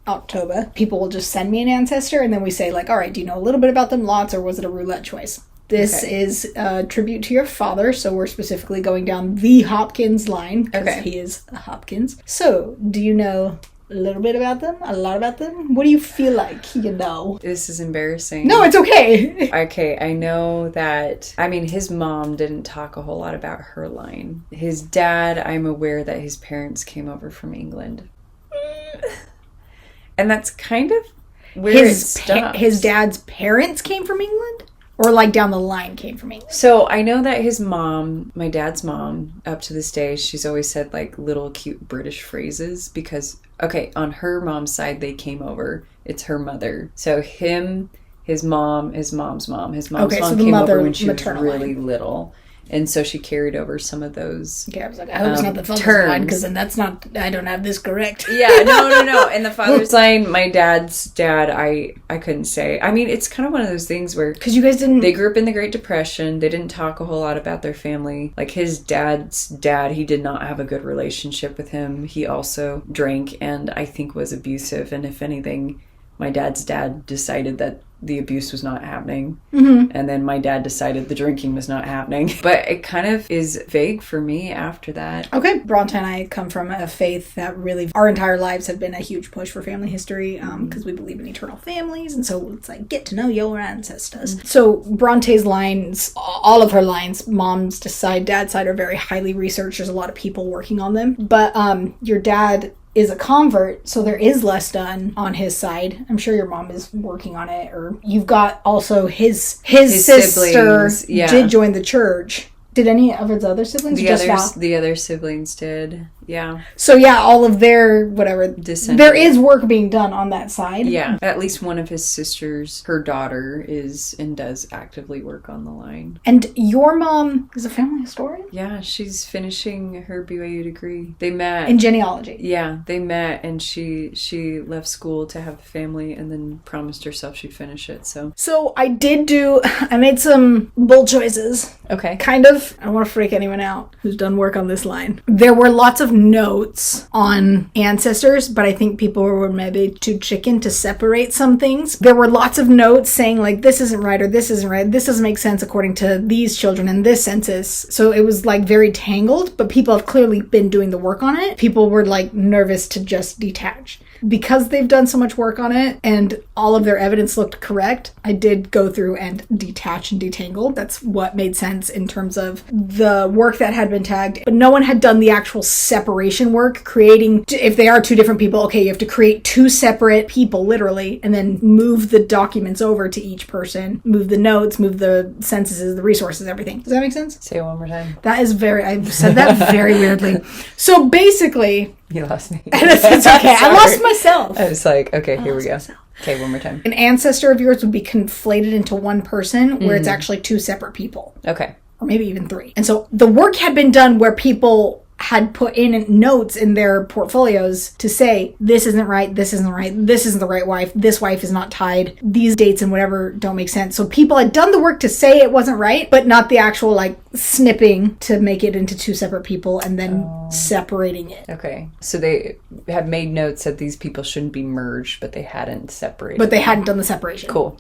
October, people will just send me an ancestor, and then we say, like, all right, do you know a little bit about them, lots, or was it a roulette choice? This is a tribute to your father, so we're specifically going down the Hopkins line, because he is a Hopkins. So, do you know a little bit about them? A lot about them? What do you feel like you know? This is embarrassing. No, it's okay. Okay, I know that, I mean, his mom didn't talk a whole lot about her line. His dad, I'm aware that his parents came over from England. And that's kind of where it stops. His dad's parents came from England? Or like down the line came from England? So I know that his mom, my dad's mom, up to this day, she's always said like little cute British phrases because, okay, on her mom's side, they came over. It's her mother. So him, his mom, his mom's mom. His mom's mom came over when she was really little. And so she carried over some of those. Okay, I was like, I hope it's not the father's line, because then that's not, I don't have this correct. Yeah, no. And the father's line, my dad's dad, I couldn't say. I mean, it's kind of one of those things where... Because you guys didn't... They grew up in the Great Depression. They didn't talk a whole lot about their family. Like, his dad's dad, he did not have a good relationship with him. He also drank and I think was abusive. And if anything, my dad's dad decided that the abuse was not happening. Mm-hmm. And then my dad decided the drinking was not happening. But it kind of is vague for me after that. Okay. BRONTÉ and I come from a faith that really, our entire lives have been a huge push for family history because we believe in eternal families. And so it's like, get to know your ancestors. Mm-hmm. So BRONTÉ's lines, all of her lines, mom's side, dad's side, are very highly researched. There's a lot of people working on them. But your dad is a convert, so there is less done on his side. I'm sure your mom is working on it, or you've got also his sister did join the church. Did any of his other siblings? The other siblings did. Yeah. So yeah, all of their descendants. There is work being done on that side. Yeah. At least one of his sisters, her daughter, is and does actively work on the line. And your mom is a family historian? Yeah, she's finishing her BYU degree. They met in genealogy. Yeah, they met and she left school to have a family and then promised herself she'd finish it. So I made some bold choices. Okay. Kind of. I don't want to freak anyone out who's done work on this line. There were lots of notes on ancestors, but I think people were maybe too chicken to separate some things. There were lots of notes saying like, this isn't right, or this isn't right. This doesn't make sense according to these children in this census. So it was like very tangled, but people have clearly been doing the work on it. People were like nervous to just detach. Because they've done so much work on it and all of their evidence looked correct, I did go through and detach and detangle. That's what made sense in terms of the work that had been tagged. But no one had done the actual separation work, creating, if they are two different people, okay, you have to create two separate people, literally, and then move the documents over to each person, move the notes, move the censuses, the resources, everything. Does that make sense? Say it one more time. I said that very weirdly. So basically... You lost me. It's okay. I lost myself. I was like, okay, here we go. Okay, one more time. An ancestor of yours would be conflated into one person where it's actually two separate people. Okay. Or maybe even three. And so the work had been done where people had put in notes in their portfolios to say, this isn't right, this isn't right, this isn't the right wife, this wife is not tied, these dates and whatever don't make sense. So people had done the work to say it wasn't right, but not the actual like snipping to make it into two separate people and then separating it. Okay. So they had made notes that these people shouldn't be merged, but they hadn't separated. But they hadn't done the separation. Cool.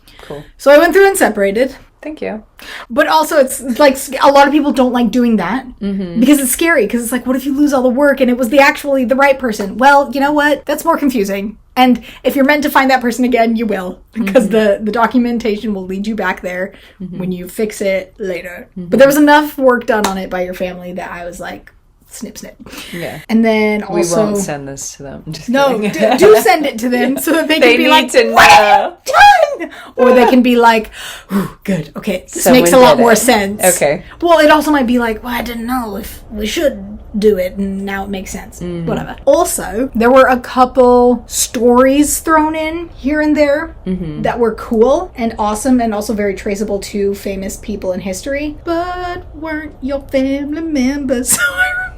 So I went through and separated. Thank you. But also it's like a lot of people don't like doing that because it's scary, because it's like, what if you lose all the work and it was the right person? Well, you know what? That's more confusing. And if you're meant to find that person again, you will, because the documentation will lead you back there when you fix it later. But there was enough work done on it by your family that I was like, snip, snip. Yeah. And then also... We won't send this to them. Just No, kidding. do send it to them so that they can be need like, to know. what have you done? Or they can be like, ooh, good, okay, this Someone makes a lot did more it. sense. Okay. Well, it also might be like, well, I didn't know if we should do it, and now it makes sense. Whatever. Also, there were a couple stories thrown in here and there that were cool and awesome and also very traceable to famous people in history, but weren't your family members. So I remember.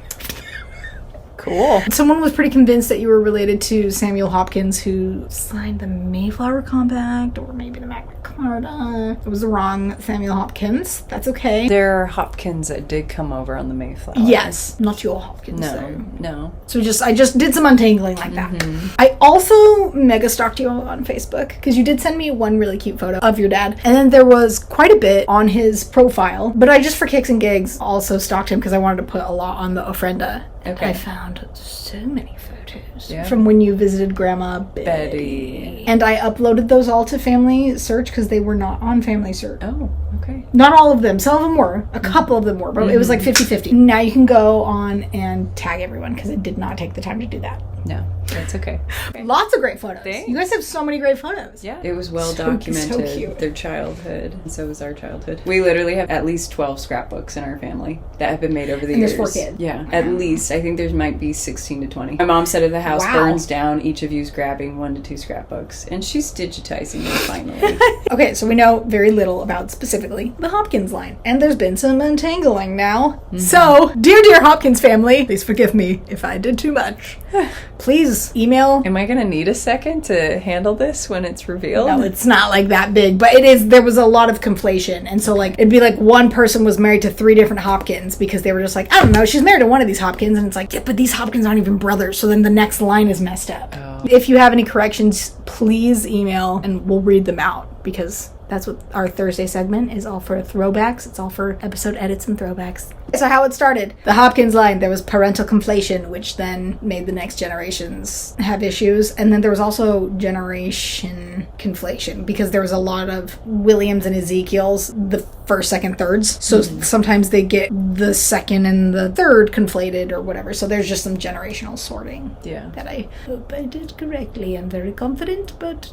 Cool. Someone was pretty convinced that you were related to Samuel Hopkins, who signed the Mayflower Compact, or maybe the Magna Carta. It was the wrong Samuel Hopkins. That's okay. There are Hopkins that did come over on the Mayflower. Yes, not your Hopkins. though. No. So I just did some untangling like that. I also mega stalked you on Facebook because you did send me one really cute photo of your dad, and then there was quite a bit on his profile. But I just, for kicks and gigs, also stalked him because I wanted to put a lot on the Ofrenda. Okay. I found so many photos Yeah. from when you visited Grandma Betty. and I uploaded those all to Family Search because they were not on Family Search. Oh, okay. Not all of them. Some of them were. A couple of them were. But it was like 50-50. Now you can go on and tag everyone because it did not take the time to do that. No, that's okay. Lots of great photos. Thanks. You guys have so many great photos. Yeah, it was well So documented. cute. Their childhood, and so was our childhood. We literally have at least 12 scrapbooks in our family that have been made over the And years. there's 4 kids. Yeah, at least. I think there might be 16 to 20. My mom said if the house Wow. burns down, each of you's grabbing 1 to 2 scrapbooks, and she's digitizing them finally. Okay, so we know very little about specifically the Hopkins line. And there's been some untangling now. So, dear Hopkins family, please forgive me if I did too much. Please email. Am I gonna need a second to handle this when it's revealed? No, it's not like that big, but there was a lot of conflation. And so like, it'd be like one person was married to 3 different Hopkins because they were just like, I don't know, she's married to one of these Hopkins. And it's like, yeah, but these Hopkins aren't even brothers. So then the next line is messed up. Oh. If you have any corrections, please email and we'll read them out because that's what our Thursday segment is all for throwbacks. It's all for episode edits and throwbacks. So how it started. The Hopkins line, there was parental conflation, which then made the next generations have issues. And then there was also generation conflation because there was a lot of Williams and Ezekiel's, the first, second, thirds. So sometimes they get the second and the third conflated or whatever. So there's just some generational sorting. Yeah. That I hope I did correctly. I'm very confident, but,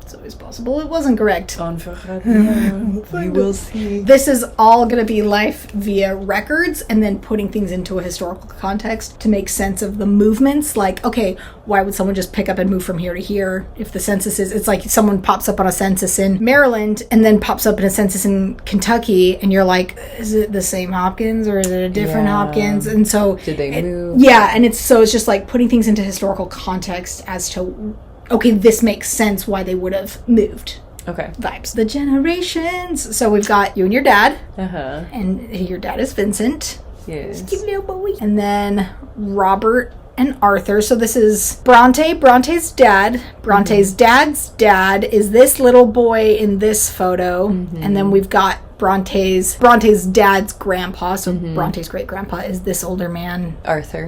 it's always possible it wasn't correct. We will see. This is all going to be life via records and then putting things into a historical context to make sense of the movements. Like, okay, why would someone just pick up and move from here to here? If the census it's like someone pops up on a census in Maryland and then pops up in a census in Kentucky and you're like, is it the same Hopkins or is it a different Hopkins? And so... Did they move? Yeah, and it's just like putting things into historical context as to... Okay, this makes sense why they would have moved. Okay. Vibes. The generations. So we've got you and your dad. Uh-huh. And your dad is Vincent. Yes. Cute little boy. And then Robert and Arthur. So this is Bronte, Bronte's dad. Bronte's dad's dad is this little boy in this photo. And then we've got Bronte's dad's grandpa. So Bronte's great grandpa is this older man.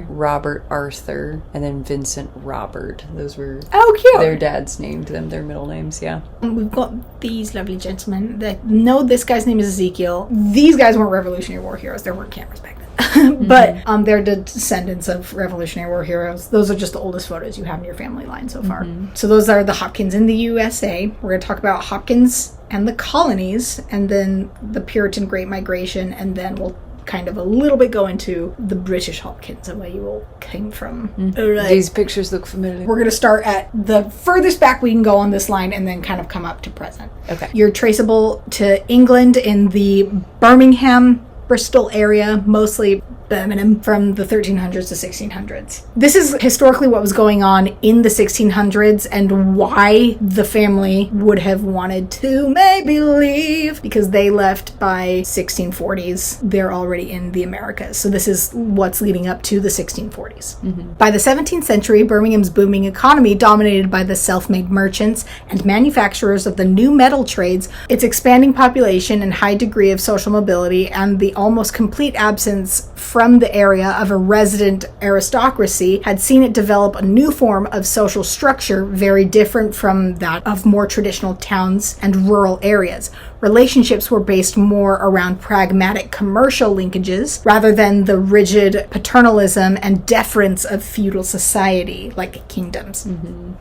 Robert Arthur, and then Vincent Robert. Those were Cute. their dads named them, their middle names, yeah. And we've got these lovely gentlemen that know this guy's name is Ezekiel. These guys weren't Revolutionary War heroes. There weren't cameras back then. But they're the descendants of Revolutionary War heroes. Those are just the oldest photos you have in your family line so far. So those are the Hopkins in the USA. We're going to talk about Hopkins and the colonies, and then the Puritan Great Migration, and then we'll kind of a little bit go into the British Hopkins and where you all came from. All right. These pictures look familiar. We're going to start at the furthest back we can go on this line and then kind of come up to present. Okay. You're traceable to England in the Birmingham, Bristol area, mostly Birmingham, from the 1300s to 1600s. This is historically what was going on in the 1600s and why the family would have wanted to maybe leave, because they left by 1640s. They're already in the Americas. So this is what's leading up to the 1640s. By the 17th century, Birmingham's booming economy, dominated by the self-made merchants and manufacturers of the new metal trades, its expanding population and high degree of social mobility, and the almost complete absence from the area of a resident aristocracy had seen it develop a new form of social structure very different from that of more traditional towns and rural areas. relationships were based more around pragmatic commercial linkages rather than the rigid paternalism and deference of feudal society, like kingdoms.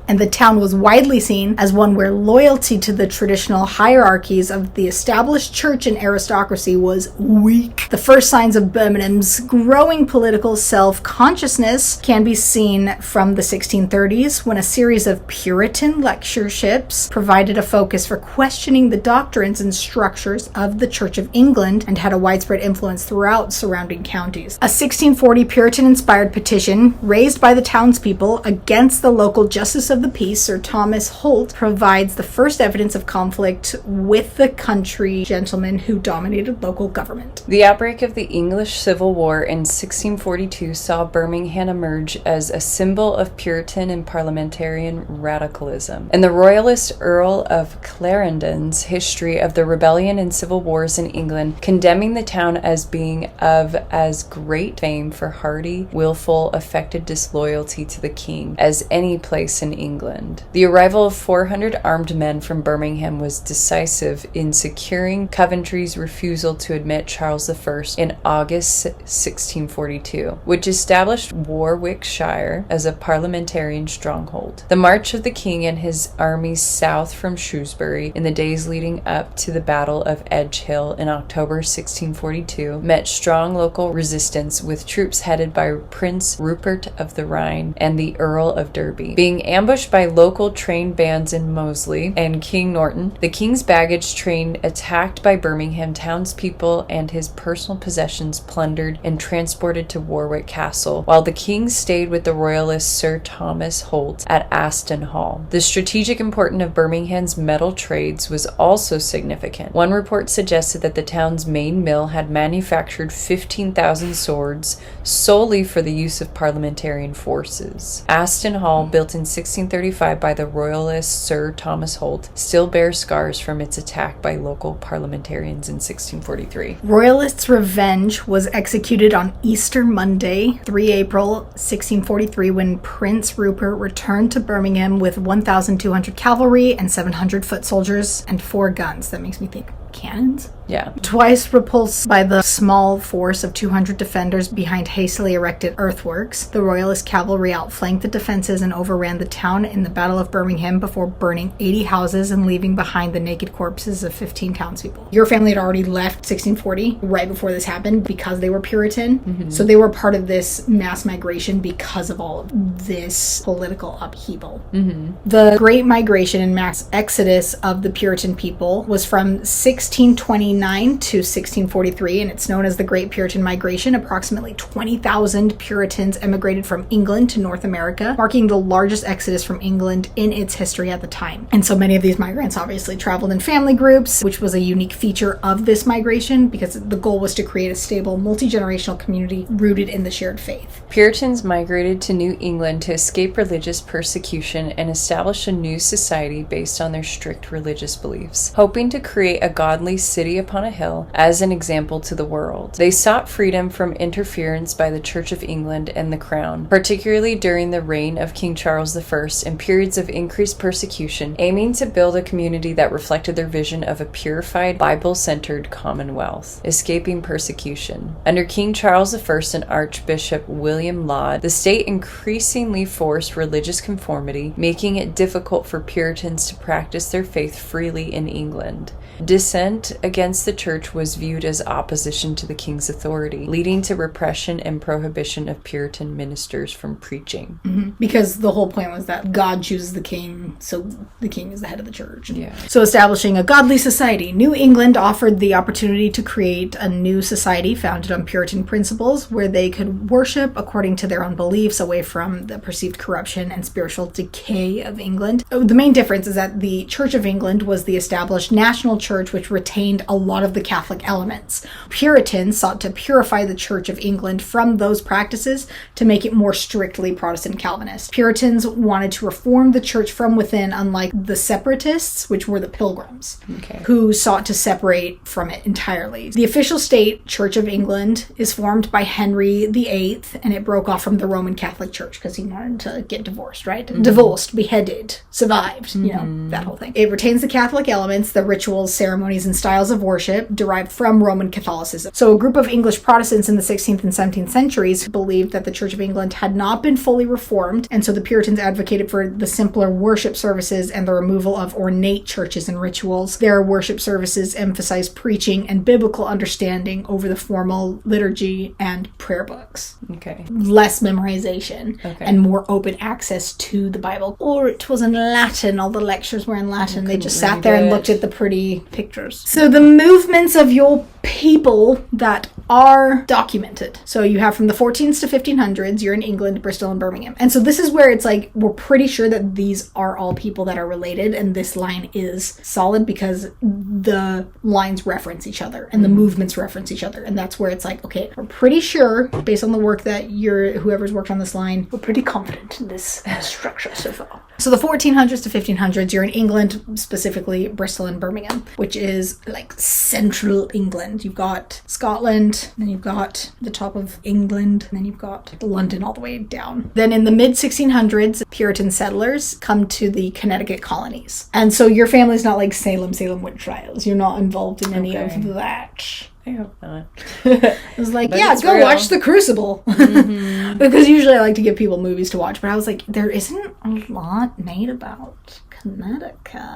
And the town was widely seen as one where loyalty to the traditional hierarchies of the established church and aristocracy was weak. The first signs of Birmingham's growing political self-consciousness can be seen from the 1630s, when a series of Puritan lectureships provided a focus for questioning the doctrines and structures of the Church of England and had a widespread influence throughout surrounding counties. A 1640 Puritan-inspired petition raised by the townspeople against the local Justice of the Peace, Sir Thomas Holt, provides the first evidence of conflict with the country gentlemen who dominated local government. The outbreak of the English Civil War in 1642 saw Birmingham emerge as a symbol of Puritan and parliamentarian radicalism. And the Royalist Earl of Clarendon's history of the rebellion and civil wars in England, condemning the town as being of as great fame for hardy, willful, affected disloyalty to the king as any place in England. The arrival of 400 armed men from Birmingham was decisive in securing Coventry's refusal to admit Charles I in August 1642, which established Warwickshire as a parliamentarian stronghold. The march of the king and his armies south from Shrewsbury in the days leading up to the Battle of Edgehill in October 1642 met strong local resistance, with troops headed by Prince Rupert of the Rhine and the Earl of Derby. Being ambushed by local train bands in Moseley and King Norton, the king's baggage train attacked by Birmingham townspeople and his personal possessions plundered and transported to Warwick Castle, while the king stayed with the royalist Sir Thomas Holt at Aston Hall. The strategic importance of Birmingham's metal trades was also significant. One report suggested that the town's main mill had manufactured 15,000 swords solely for the use of parliamentarian forces. Aston Hall, built in 1635 by the royalist Sir Thomas Holt, still bears scars from its attack by local parliamentarians in 1643. Royalists' revenge was executed on Easter Monday, 3 April 1643, when Prince Rupert returned to Birmingham with 1,200 cavalry and 700 foot soldiers and 4 guns. That makes me think cannons? Yeah. Twice repulsed by the small force of 200 defenders behind hastily erected earthworks, the Royalist cavalry outflanked the defenses and overran the town in the Battle of Birmingham before burning 80 houses and leaving behind the naked corpses of 15 townspeople. Your family had already left 1640 right before this happened because they were Puritan. So they were part of this mass migration because of all of this political upheaval. The Great Migration and mass exodus of the Puritan people was from 1629 to 1643, and it's known as the Great Puritan Migration. Approximately 20,000 Puritans emigrated from England to North America, marking the largest exodus from England in its history at the time. And so many of these migrants obviously traveled in family groups, which was a unique feature of this migration because the goal was to create a stable, multi-generational community rooted in the shared faith. Puritans migrated to New England to escape religious persecution and establish a new society based on their strict religious beliefs, hoping to create a godly city upon a hill as an example to the world. They sought freedom from interference by the Church of England and the Crown, particularly during the reign of King Charles I and periods of increased persecution, aiming to build a community that reflected their vision of a purified, Bible-centered commonwealth, escaping persecution. Under King Charles I and Archbishop William Laud, the state increasingly forced religious conformity, making it difficult for Puritans to practice their faith freely in England. Dissent against the church was viewed as opposition to the king's authority, leading to repression and prohibition of Puritan ministers from preaching. Because the whole point was that God chooses the king, so the king is the head of the church. Yeah. So establishing a godly society, New England offered the opportunity to create a new society founded on Puritan principles where they could worship according to their own beliefs, away from the perceived corruption and spiritual decay of England. The main difference is that the Church of England was the established national church which retained a lot of the Catholic elements. Puritans sought to purify the Church of England from those practices to make it more strictly Protestant Calvinist. Puritans wanted to reform the church from within, unlike the separatists, which were the Pilgrims, who sought to separate from it entirely. The official state Church of England is formed by Henry VIII, and it broke off from the Roman Catholic Church because he wanted to get divorced, right? Divorced, beheaded, survived, you know, that whole thing. It retains the Catholic elements, the rituals, ceremonies, ceremonies and styles of worship derived from Roman Catholicism. So a group of English Protestants in the 16th and 17th centuries believed that the Church of England had not been fully reformed, and so the Puritans advocated for the simpler worship services and the removal of ornate churches and rituals. Their worship services emphasized preaching and biblical understanding over the formal liturgy and prayer books. Okay. Less memorization and more open access to the Bible. Or it was in Latin. All the lectures were in Latin. They just sat there and looked at the pretty pictures. So the movements of your people that are documented. So you have from the 14s to 1500s, you're in England, Bristol, and Birmingham. And so this is where it's like, we're pretty sure that these are all people that are related, and this line is solid because the lines reference each other and the movements reference each other. And that's where it's like, okay, we're pretty sure, based on the work that whoever's worked on this line, we're pretty confident in this structure so far. So the 1400s to 1500s, you're in England, specifically Bristol and Birmingham, which is like central England. You've got Scotland, then you've got the top of England, and then you've got London all the way down. Then in the mid-1600s, Puritan settlers come to the Connecticut colonies. And so your family's not like Salem witch trials. You're not involved in any of that. I hope not. I was like, But yeah, go real. watch The Crucible. Because usually I like to give people movies to watch, but I was like, there isn't a lot made about Connecticut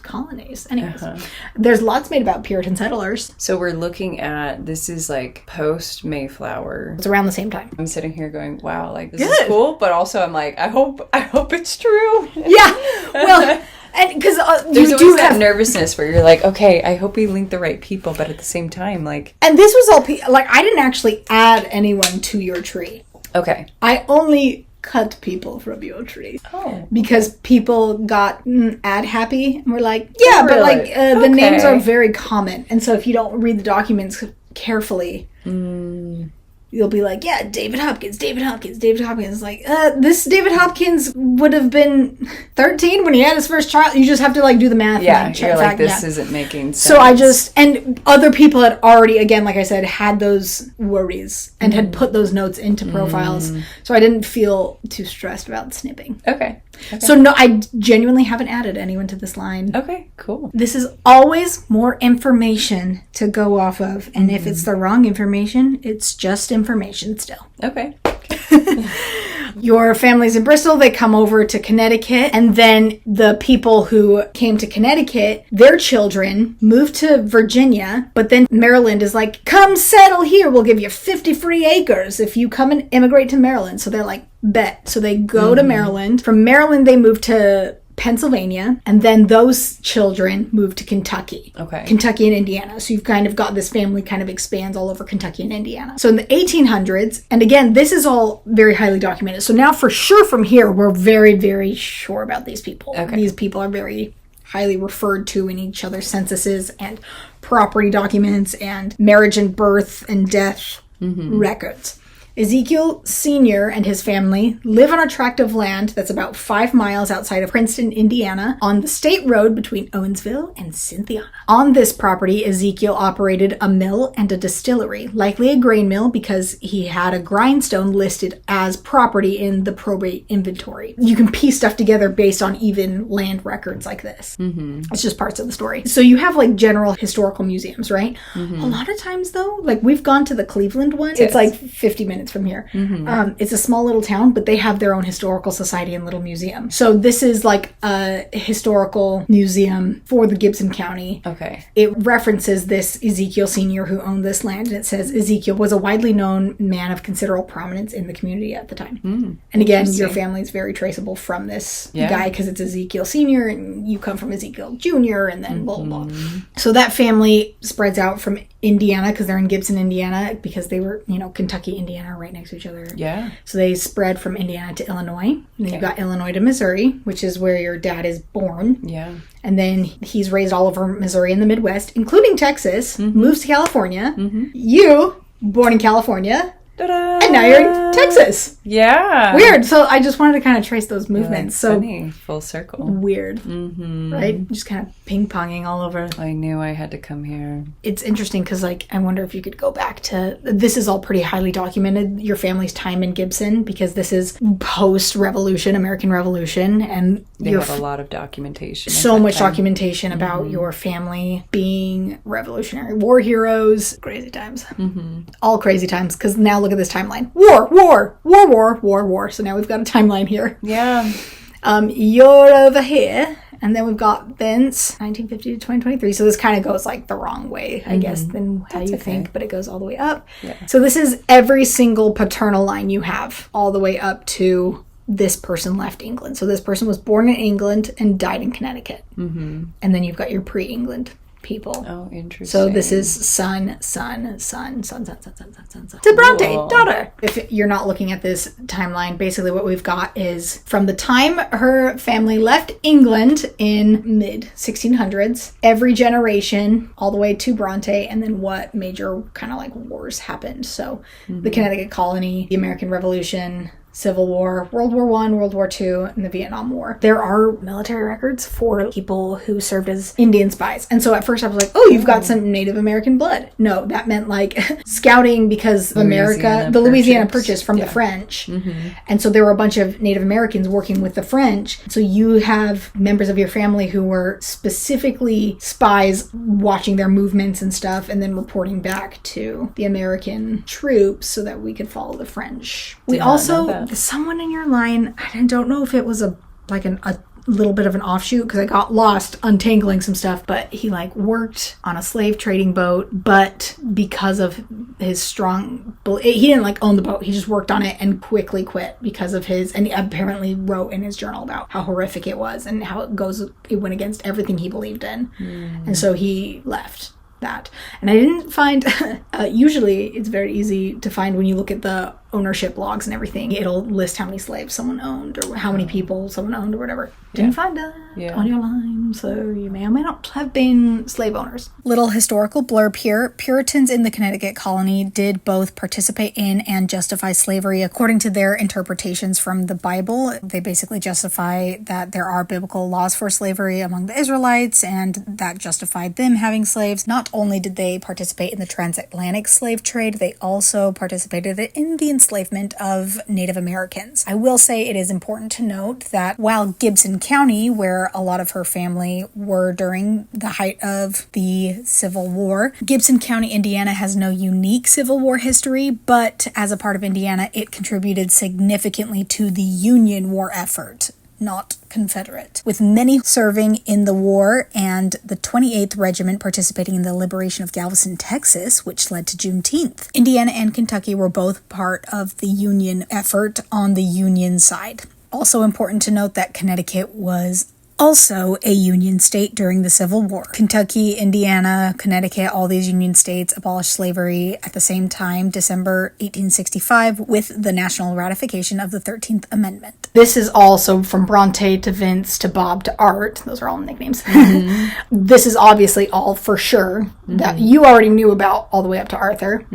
colonies. Anyways, there's lots made about Puritan settlers. So we're looking at, this is like post Mayflower. It's around the same time. I'm sitting here going, wow, like this is cool, but also I'm like, I hope it's true. Yeah, well, and because There's you always do that have nervousness where you're like, okay, I hope we link the right people, but at the same time, like, and this was all like I didn't actually add anyone to your tree. okay. I only cut people from your tree. Oh. Because people got ad happy and were like, yeah, but Really? like the Okay. names are very common. And so if you don't read the documents carefully, you'll be like, yeah, David Hopkins. Like, this David Hopkins would have been 13 when he had his first child. You just have to like do the math. Yeah, and you're like, this yeah. isn't making sense. So I just, and other people had already, again, like I said, had those worries and had put those notes into profiles. So I didn't feel too stressed about snipping. Okay. So no, I genuinely haven't added anyone to this line. Okay, cool. This is always more information to go off of. And if it's the wrong information, it's just information still. Okay. Your family's in Bristol, they come over to Connecticut, and then the people who came to Connecticut, their children moved to Virginia, but then Maryland is like, come settle here, we'll give you 50 free acres if you come and immigrate to Maryland. So they're like, bet. So they go to Maryland. From Maryland, they move to Pennsylvania, and then those children moved to Kentucky. Okay. Kentucky and Indiana. So you've kind of got this family kind of expands all over Kentucky and Indiana. So in the 1800s, and again, this is all very highly documented. So now for sure from here, we're very, very sure about these people. Okay. These people are very highly referred to in each other's censuses and property documents and marriage and birth and death records. Ezekiel Sr. and his family live on a tract of land that's about 5 miles outside of Princeton, Indiana, on the state road between Owensville and Cynthiana. On this property, Ezekiel operated a mill and a distillery, likely a grain mill because he had a grindstone listed as property in the probate inventory. You can piece stuff together based on even land records like this. It's just parts of the story. So you have like general historical museums, right? A lot of times though, like we've gone to the Cleveland one. It's like 50 minutes from here. It's a small little town, but they have their own historical society and little museum. So this is like a historical museum for the Gibson County. Okay. It references this Ezekiel Sr. who owned this land, and it says Ezekiel was a widely known man of considerable prominence in the community at the time. And again, your family is very traceable from this guy because it's Ezekiel Sr. and you come from Ezekiel Jr. and then blah, blah, blah. So that family spreads out from Indiana because they're in Gibson, Indiana, because they were, Kentucky, Indiana are right next to each other. Yeah. So they spread from Indiana to Illinois. And then you've got Illinois to Missouri, which is where your dad is born. Yeah. And then he's raised all over Missouri and the Midwest, including Texas, moves to California. You, born in California, Ta-da! and now you're in Texas. Yeah. Weird. So I just wanted to kind of trace those movements. Yeah, so funny. Full circle. Weird. Mm-hmm. Right? Just kind of ping-ponging all over. I knew I had to come here. It's interesting because, like, I wonder if you could go back to, this is all pretty highly documented, your family's time in Gibson, because this is post-revolution, American Revolution, and They have a lot of documentation. So much documentation about your family being Revolutionary War heroes. Crazy times. All crazy times, because now look at this timeline. War. So now we've got a timeline here. Yeah. You're over here. And then we've got Vince, 1950 to 2023. So this kind of goes like the wrong way, I guess, than how you think, but it goes all the way up. Yeah. So this is every single paternal line you have, all the way up to this person left England. So this person was born in England and died in Connecticut. And then you've got your pre-England people. Oh, interesting. So this is son to BRONTÉ, daughter. If you're not looking at this timeline, basically what we've got is from the time her family left England in mid 1600s, every generation all the way to BRONTÉ, and then what major kind of like wars happened. So the Connecticut colony, the American Revolution, Civil War, World War I, World War II, and the Vietnam War. There are military records for people who served as Indian spies. And so at first I was like, oh, you've got some Native American blood. No, that meant like scouting because of America, the Louisiana Purchase from the French. And so there were a bunch of Native Americans working with the French. So you have members of your family who were specifically spies watching their movements and stuff and then reporting back to the American troops so that we could follow the French. We also, someone in your line, I don't know if it was a little bit of an offshoot because I got lost untangling some stuff, but he like worked on a slave trading boat, but because of his strong, he didn't like own the boat, he just worked on it and quickly quit because of his, and he apparently wrote in his journal about how horrific it was and how it went against everything he believed in. And so he left that. And I didn't find, usually it's very easy to find when you look at the ownership logs and everything, it'll list how many slaves someone owned or how many people someone owned or whatever. Didn't find that on your line, so you may or may not have been slave owners. Little historical blurb here. Puritans in the Connecticut colony did both participate in and justify slavery according to their interpretations from the Bible. They basically justify that there are biblical laws for slavery among the Israelites and that justified them having slaves. Not only did they participate in the transatlantic slave trade, they also participated in the enslavement of Native Americans. I will say it is important to note that while Gibson County, where a lot of her family were during the height of the Civil War, Gibson County, Indiana has no unique Civil War history, but as a part of Indiana, it contributed significantly to the Union War effort, not Confederate, with many serving in the war and the 28th Regiment participating in the liberation of Galveston, Texas, which led to Juneteenth. Indiana and Kentucky were both part of the Union effort on the Union side. Also important to note that Connecticut was also a Union state during the Civil War. Kentucky, Indiana, Connecticut, all these Union states abolished slavery at the same time, December 1865, with the national ratification of the 13th Amendment. This is also from BRONTÉ to Vince to Bob to Art. Those are all nicknames. This is obviously all for sure that you already knew about all the way up to Arthur.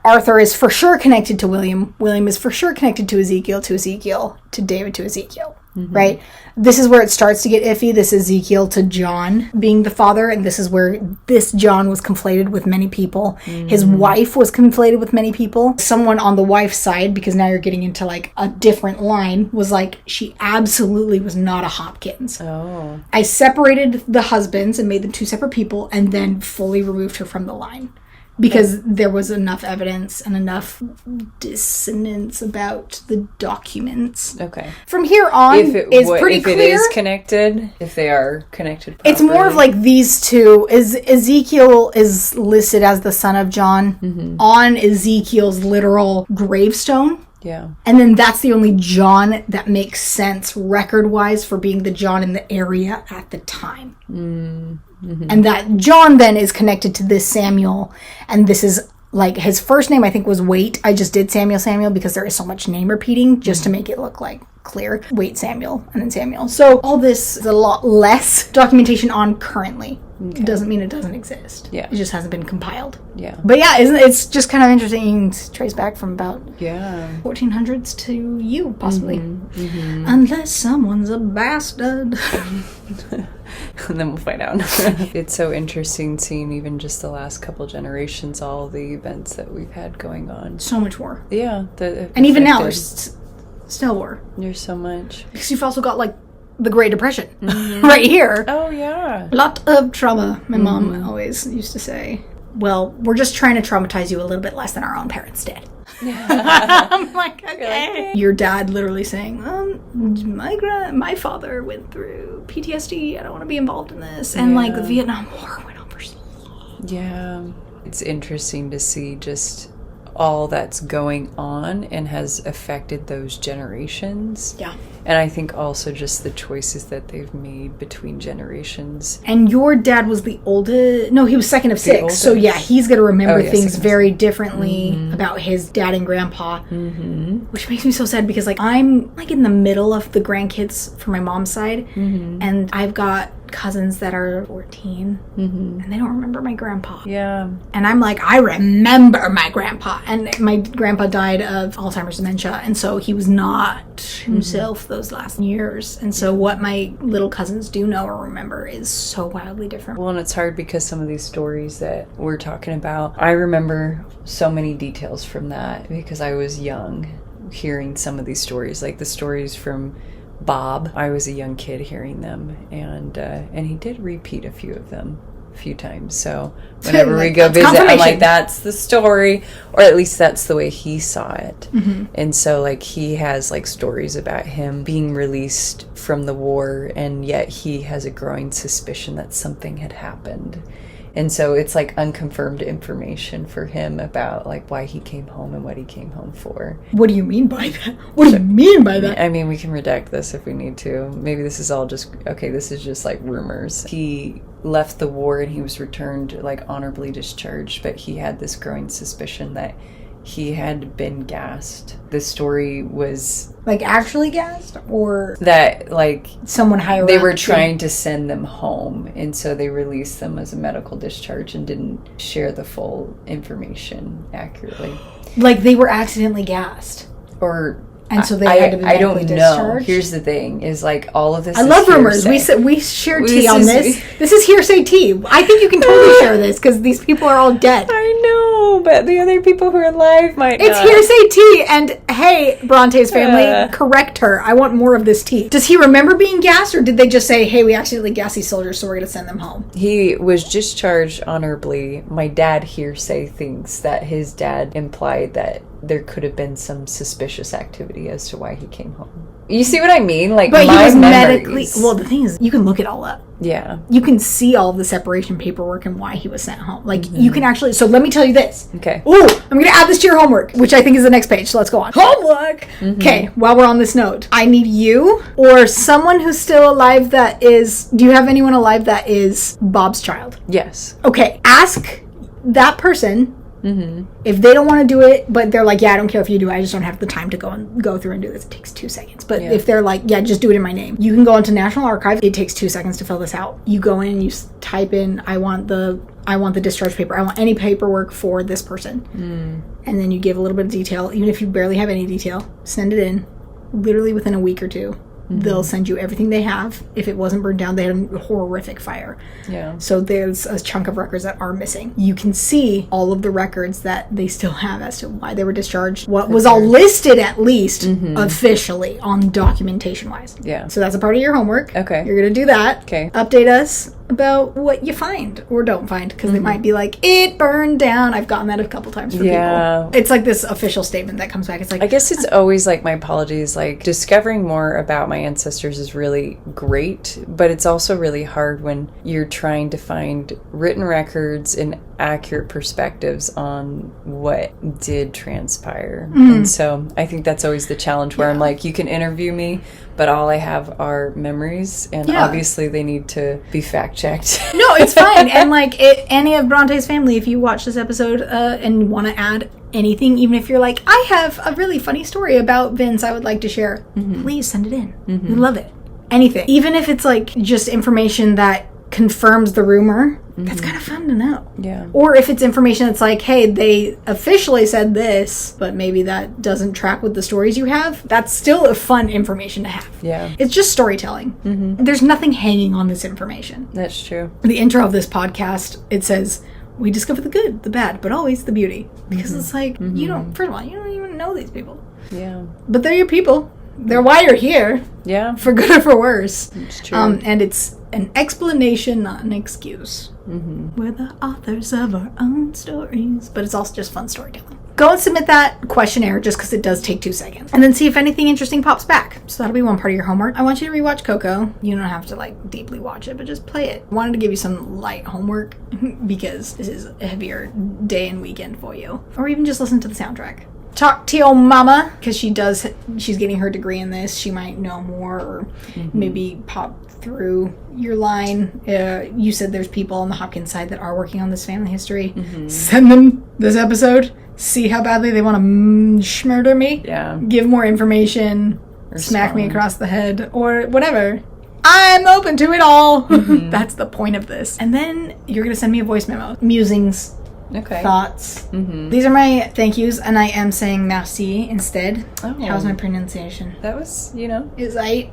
Arthur is for sure connected to William. William is for sure connected to Ezekiel, to David, to Ezekiel. Right? This is where it starts to get iffy. This is Ezekiel to John being the father, and this is where this John was conflated with many people. His wife was conflated with many people. Someone on the wife's side, because now you're getting into like a different line, was like, she absolutely was not a Hopkins. I separated the husbands and made them two separate people and then fully removed her from the line. Because there was enough evidence and enough dissonance about the documents. Okay. From here on, it's pretty clear. If it is connected, if they are connected properly. It's more of like these two. Ezekiel is listed as the son of John on Ezekiel's literal gravestone. Yeah. And then that's the only John that makes sense record-wise for being the John in the area at the time. And that John then is connected to this Samuel, and this is like his first name I think was Wait. I just did Samuel because there is so much name repeating just to make it look like clear. Wait, Samuel, and then Samuel. So all this is a lot less documentation on currently. It doesn't mean it doesn't exist. Yeah. It just hasn't been compiled. Yeah. But yeah, it's just kind of interesting to trace back from about 1400s to you, possibly. Unless someone's a bastard. And then we'll find out. It's so interesting seeing even just the last couple generations, all the events that we've had going on. So much war. Yeah. And even now, there's still war. There's so much. Because you've also got, like, the Great Depression right here. Oh, yeah. A lot of trauma, my mom always used to say. Well, we're just trying to traumatize you a little bit less than our own parents did. I'm like, okay. Your dad literally saying, my father went through PTSD. I don't want to be involved in this. And like the Vietnam War went on for so long. Yeah. It's interesting to see just all that's going on and has affected those generations. Yeah. And I think also just the choices that they've made between generations. And your dad was the oldest. No, he was second of six. So yeah, he's going to remember things very differently about his dad and grandpa. Which makes me so sad because like I'm like in the middle of the grandkids for my mom's side. And I've got cousins that are 14 and they don't remember my grandpa. Yeah. And I'm like, I remember my grandpa. And my grandpa died of Alzheimer's dementia. And so he was not himself those last years. And so what my little cousins do know or remember is so wildly different. Well, and it's hard because some of these stories that we're talking about, I remember so many details from that because I was young hearing some of these stories, like the stories from Bob. I was a young kid hearing them, and he did repeat a few of them a few times. So whenever we go visit, I'm like, that's the story, or at least that's the way he saw it. And so like he has like stories about him being released from the war, and yet he has a growing suspicion that something had happened. And so it's like unconfirmed information for him about like why he came home and what he came home for. What do you mean by that? What do you mean by that? I mean, we can redact this if we need to. Maybe this is all just, okay, this is just like rumors. He left the war and he was returned like honorably discharged, but he had this growing suspicion that he had been gassed. The story was like actually gassed, or that like someone higher they were trying to send them home, and so they released them as a medical discharge and didn't share the full information accurately. Like they were accidentally gassed, or and so they had to be medically discharged. I don't know. Here's the thing: is like all of this. I love rumors. We share tea on this. This is hearsay tea. I think you can totally share this because these people are all dead. I know, but the other people who are alive might. It's not. Hearsay tea, and hey, Bronté's family, correct her. I want more of this tea. Does he remember being gassed, or did they just say, "Hey, we accidentally gassed these soldiers, so we're going to send them home"? He was discharged honorably. My dad hearsay thinks that his dad implied that there could have been some suspicious activity as to why he came home. You see what I mean? Like, but my he was memories. medically. Well, the thing is, you can look it all up. Yeah, you can see all of the separation paperwork and why he was sent home. Like you can actually. So let me tell you this. Okay. Ooh, I'm going to add this to your homework, which I think is the next page. So let's go on. Homework. Okay. While we're on this note, I need you or someone who's still alive that is. Do you have anyone alive that is Bob's child? Yes. Okay. Ask that person. If they don't want to do it, but they're like, yeah, I don't care if you do, I just don't have the time to go through and do this. It takes 2 seconds. But if they're like, yeah, just do it in my name. You can go into National Archives. It takes 2 seconds to fill this out. You go in and you type in, I want the discharge paper. I want any paperwork for this person. And then you give a little bit of detail. Even if you barely have any detail, send it in literally within a week or two. They'll send you everything they have. If it wasn't burned down, they had a horrific fire. Yeah. So there's a chunk of records that are missing. You can see all of the records that they still have as to why they were discharged. What was all listed, at least, officially, on documentation-wise. Yeah. So that's a part of your homework. Okay. You're going to do that. Okay. Update us about what you find or don't find, because they might be like, it burned down. I've gotten that a couple times for people. It's like this official statement that comes back. It's like, I guess it's always like, my apologies, like discovering more about my ancestors is really great, but it's also really hard when you're trying to find written records and accurate perspectives on what did transpire. And so I think that's always the challenge where I'm like, you can interview me, but all I have are memories, and obviously they need to be fact checked. No, it's fine. And like any of Bronté's family, if you watch this episode and want to add anything, even if you're like, I have a really funny story about Vince I would like to share, please send it in. We love it. Anything. Even if it's like just information that confirms the rumor, that's kind of fun to know. Yeah. Or if it's information that's like, hey, they officially said this, but maybe that doesn't track with the stories you have, that's still a fun information to have. Yeah. It's just storytelling. There's nothing hanging on this information. That's true. The intro of this podcast, it says, we discover the good, the bad, but always the beauty. Because it's like, you don't, first of all, you don't even know these people. Yeah. But they're your people. They're why you're here. Yeah. For good or for worse. It's true. And it's an explanation, not an excuse. We're the authors of our own stories. But it's also just fun storytelling. Go and submit that questionnaire just because it does take 2 seconds. And then see if anything interesting pops back. So that'll be one part of your homework. I want you to rewatch Coco. You don't have to like deeply watch it, but just play it. I wanted to give you some light homework because this is a heavier day and weekend for you. Or even just listen to the soundtrack. Talk to your mama, because she's getting her degree in this. She might know more, or maybe pop through your line. You said there's people on the Hopkins side that are working on this family history. Send them this episode. See how badly they want to murder me. Yeah. Give more information. Or smack me across the head, or whatever. I'm open to it all. That's the point of this. And then you're going to send me a voice memo. Musings. Okay. Thoughts. These are my thank yous, and I am saying merci instead. Oh. How's my pronunciation? That was, Is I...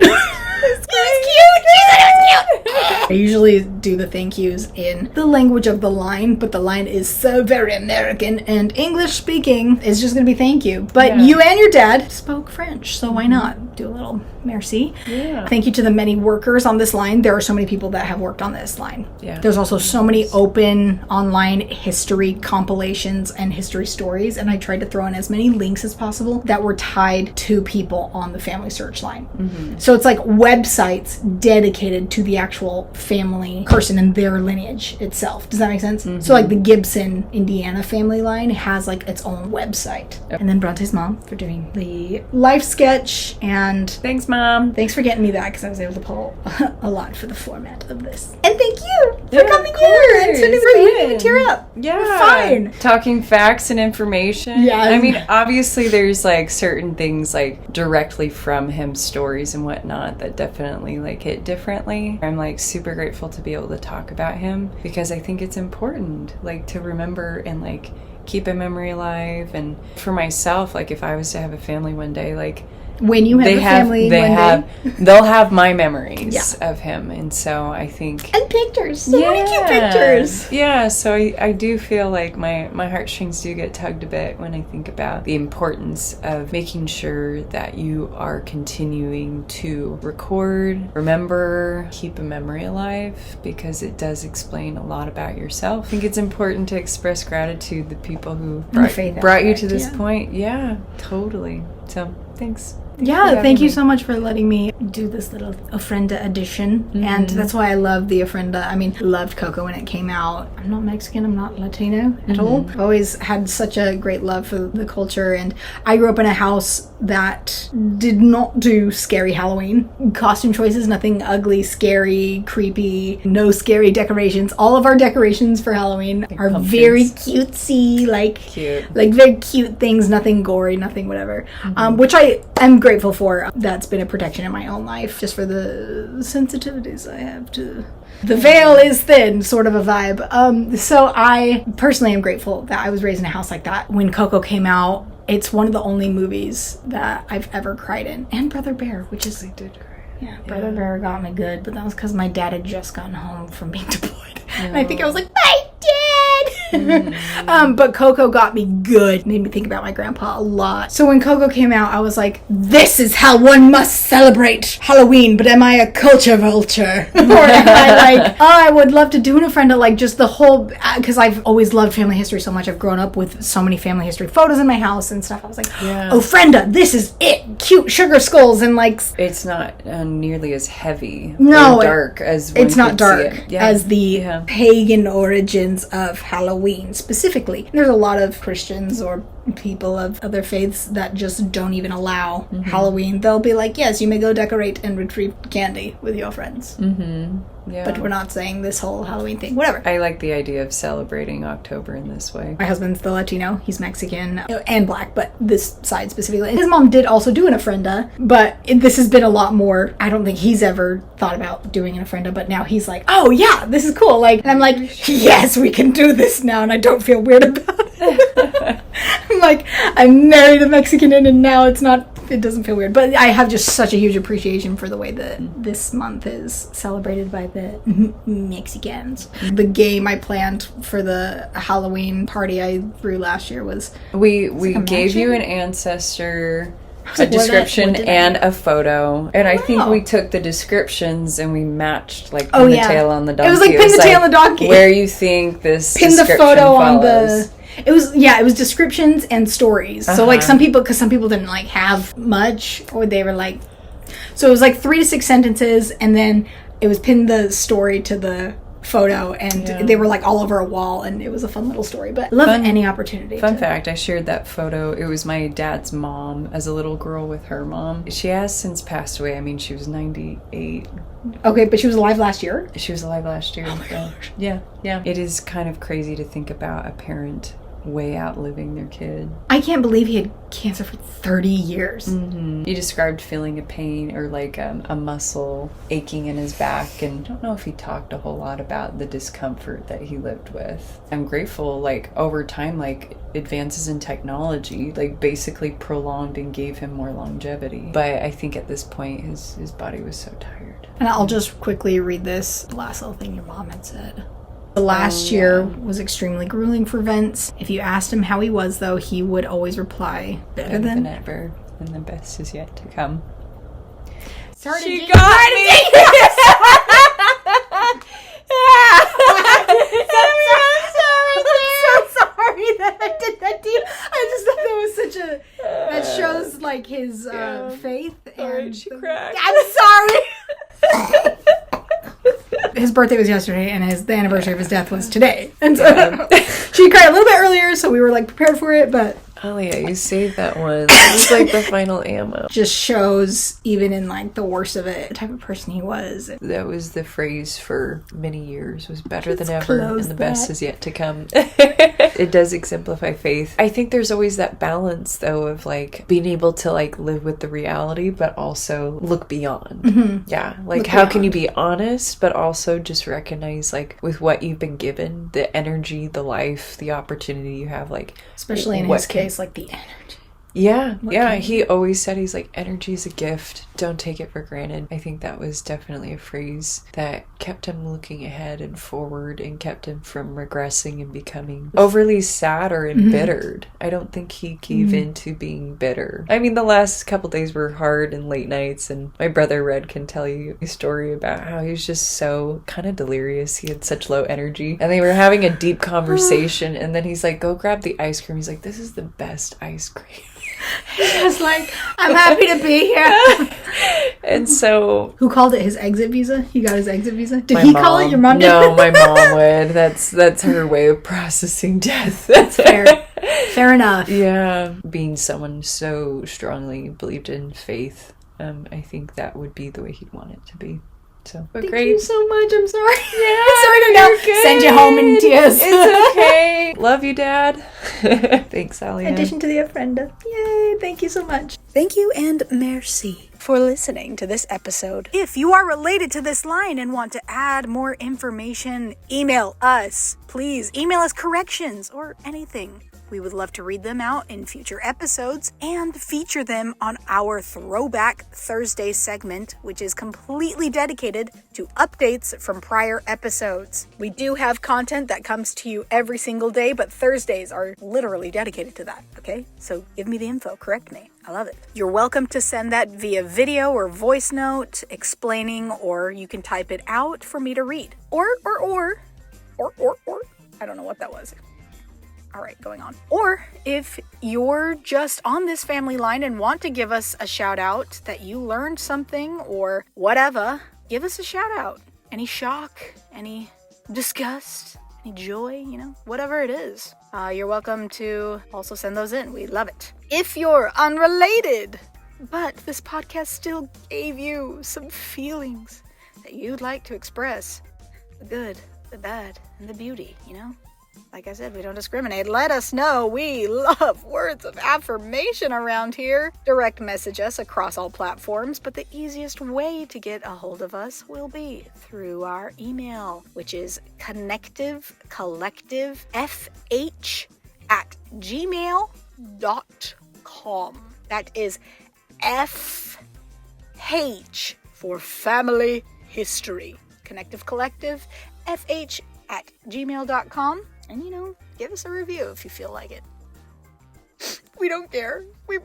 It's cute! She said it was cute! I usually do the thank yous in the language of the line, but the line is so very American, and English speaking is just going to be thank you. But you and your dad spoke French, so why not do a little merci? Yeah. Thank you to the many workers on this line. There are so many people that have worked on this line. Yeah. There's also so many open online history compilations and history stories, and I tried to throw in as many links as possible that were tied to people on the Family Search line. So it's like websites dedicated to the actual family person and their lineage itself. Does that make sense? So like the Gibson, Indiana family line has like its own website. And then Bronte's mom for doing the life sketch, and Thanks, Mom. thanks for getting me that, because I was able to pull a lot for the format of this. And thank you for coming here and sitting where you didn't even tear up. Yeah. We're fine. Talking facts and information. Yeah. I mean, obviously there's like certain things like directly from him, stories and whatnot, that definitely like hit differently. I'm like super grateful to be able to talk about him, because I think it's important like to remember and like keep a memory alive. And for myself, like if I was to have a family one day, like When you have a family one day. They'll have my memories of him. And so I think... And pictures. So many cute pictures. Yeah, so I do feel like my heartstrings do get tugged a bit when I think about the importance of making sure that you are continuing to record, remember, keep a memory alive, because it does explain a lot about yourself. I think it's important to express gratitude to the people who brought you to this point. Yeah, totally. So, thanks. Yeah, thank you so much for letting me do this little Ofrenda edition. And that's why I love the Ofrenda. I mean, loved Coco when it came out. I'm not Mexican, I'm not Latino at all. I've always had such a great love for the culture, and I grew up in a house that did not do scary Halloween. Costume choices, nothing ugly, scary, creepy, no scary decorations. All of our decorations for Halloween are very cutesy, like very cute things, nothing gory, nothing whatever. Which I am grateful for. That's been a protection in my own life, just for the sensitivities I have to... The veil is thin, sort of a vibe. So I personally am grateful that I was raised in a house like that. When Coco came out, it's one of the only movies that I've ever cried in. And Brother Bear, which is... I did cry. Yeah, Brother Bear got me good, but that was because my dad had just gotten home from being deployed. And I think I was like, my dad! But Coco got me good. Made me think about my grandpa a lot. So when Coco came out, I was like, this is how one must celebrate Halloween, but am I a culture vulture? Or am I like, oh, I would love to do an Ofrenda, like just the whole, because I've always loved family history so much. I've grown up with so many family history photos in my house and stuff. I was like, Ofrenda, this is it. Cute sugar skulls and like... It's not nearly as heavy or dark as it's not dark as the Yeah. pagan origins of Halloween specifically. There's a lot of Christians or people of other faiths that just don't even allow Halloween. They'll be like, yes, you may go decorate and retrieve candy with your friends. Yeah. But we're not saying this whole Halloween thing. Whatever. I like the idea of celebrating October in this way. My husband's the Latino. He's Mexican and black, but this side specifically. His mom did also do an ofrenda, but this has been a lot more. I don't think he's ever thought about doing an ofrenda, but now he's like, oh yeah, this is cool. Like, and I'm like, yes, we can do this now, and I don't feel weird about it. I'm like, I married a Mexican and now it doesn't feel weird. But I have just such a huge appreciation for the way that this month is celebrated by the Mexicans. The game I planned for the Halloween party I threw last year was... We gave you an ancestor... a like, description what and a photo, and I think we took the descriptions and we matched like pin the tail on the donkey. It was like pin the tail on the donkey. Where you think this pin the description photo follows. on the... It was descriptions and stories. So like some people didn't like have much, or they were like, so it was like 3 to 6 sentences, and then it was pin the story to the photo, and they were like all over a wall, and it was a fun little story. But I love any opportunity. Fun fact, I shared that photo. It was my dad's mom as a little girl with her mom. She has since passed away. I mean, she was 98. Okay, but she was alive last year? She was alive last year. Oh yeah. It is kind of crazy to think about a parent way outliving their kid. I can't believe he had cancer for 30 years. He described feeling a pain or like a muscle aching in his back, and I don't know if he talked a whole lot about the discomfort that he lived with. I'm grateful, like, over time, like, advances in technology, like, basically prolonged and gave him more longevity. But I think at this point, his body was so tired. And I'll just quickly read this last little thing your mom had said. The last year was extremely grueling for Vince. If you asked him how he was, though, he would always reply, better than ever, and the best is yet to come. Sorry, she got me! I'm so sorry that I did that to you. I just thought that was such a... That shows, like, his faith. And she cried. I'm sorry! His birthday was yesterday, and the anniversary of his death was today. And so she cried a little bit earlier, so we were like prepared for it, but Aliya, you saved that one. It was like the final ammo. Just shows, even in like the worst of it, the type of person he was. That was the phrase for many years, was better than ever, and the best is yet to come. It does exemplify faith. I think there's always that balance, though, of like being able to like live with the reality, but also look beyond. Yeah, like how can you be honest, but also just recognize, like, with what you've been given, the energy, the life, the opportunity you have, like, especially in his case, like the energy. Yeah. He always said, he's like, energy is a gift. Don't take it for granted. I think that was definitely a phrase that kept him looking ahead and forward and kept him from regressing and becoming overly sad or embittered. I don't think he gave into being bitter. I mean, the last couple days were hard and late nights, and my brother Red can tell you a story about how he was just so kind of delirious. He had such low energy, and they were having a deep conversation, and then he's like, go grab the ice cream. He's like, this is the best ice cream. He was like, I'm happy to be here. And so... Who called it his exit visa? He got his exit visa? Did he call it? Your mom did? No, my mom would. That's her way of processing death. That's fair. Fair enough. Yeah. Being someone so strongly believed in faith, I think that would be the way he'd want it to be. So, but Thank great. you so much. I'm sorry. Yeah, I'm sorry to now send you home in tears. It's okay. Love you, Dad. Thanks, Aliya. In addition to the Ofrenda. Yay, thank you so much. Thank you and merci for listening to this episode. If you are related to this line and want to add more information, email us. Please email us corrections or anything. We would love to read them out in future episodes and feature them on our Throwback Thursday segment, which is completely dedicated to updates from prior episodes. We do have content that comes to you every single day, but Thursdays are literally dedicated to that, okay? So give me the info, correct me. I love it. You're welcome to send that via video or voice note explaining, or you can type it out for me to read. Or, I don't know what that was. All right, going on. Or if you're just on this family line and want to give us a shout out that you learned something or whatever, give us a shout out. Any shock, any disgust, any joy, whatever it is. You're welcome to also send those in. We love it. If you're unrelated, but this podcast still gave you some feelings that you'd like to express, the good, the bad, and the beauty, Like I said, we don't discriminate. Let us know. We love words of affirmation around here. Direct message us across all platforms, but the easiest way to get a hold of us will be through our email, which is connectivecollectivef@gmail.com. That is FH for family history. Connective Collective, FH@gmail.com. And, give us a review if you feel like it. We don't care. We're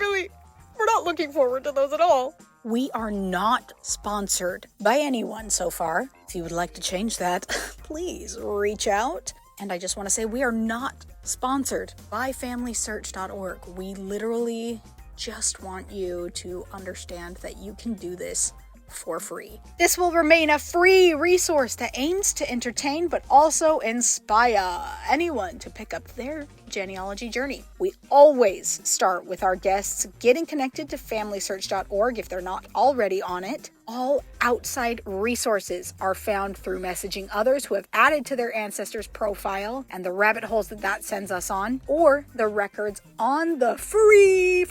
not looking forward to those at all. We are not sponsored by anyone so far. If you would like to change that, please reach out. And I just want to say we are not sponsored by FamilySearch.org. We literally just want you to understand that you can do this for free. This will remain a free resource that aims to entertain but also inspire anyone to pick up their genealogy journey. We always start with our guests getting connected to FamilySearch.org if they're not already on it. All outside resources are found through messaging others who have added to their ancestors' profile and the rabbit holes that sends us on, or the records on the free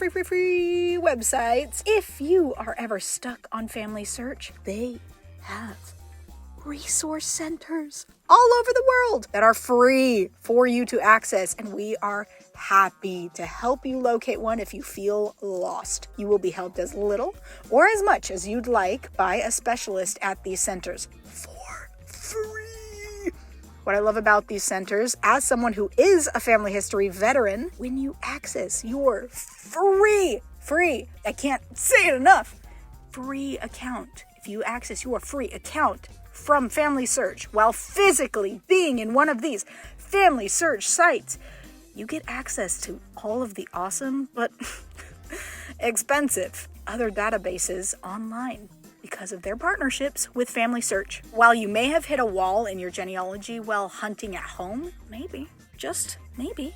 websites. If you are ever stuck on Family Search, they have resource centers all over the world that are free for you to access, and we are happy to help you locate one if you feel lost. You will be helped as little or as much as you'd like by a specialist at these centers for free. What I love about these centers, as someone who is a family history veteran, when you access your free, I can't say it enough, free account. If you access your free account from Family Search while physically being in one of these Family Search sites, you get access to all of the awesome but expensive other databases online because of their partnerships with Family Search. While you may have hit a wall in your genealogy while hunting at home, maybe, just maybe,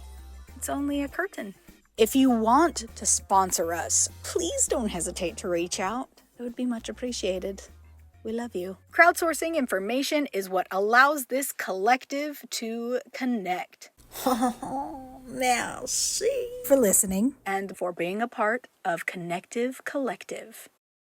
it's only a curtain. If you want to sponsor us, please don't hesitate to reach out. It would be much appreciated. We love you. Crowdsourcing information is what allows this collective to connect. Merci for listening and for being a part of Connective Collective.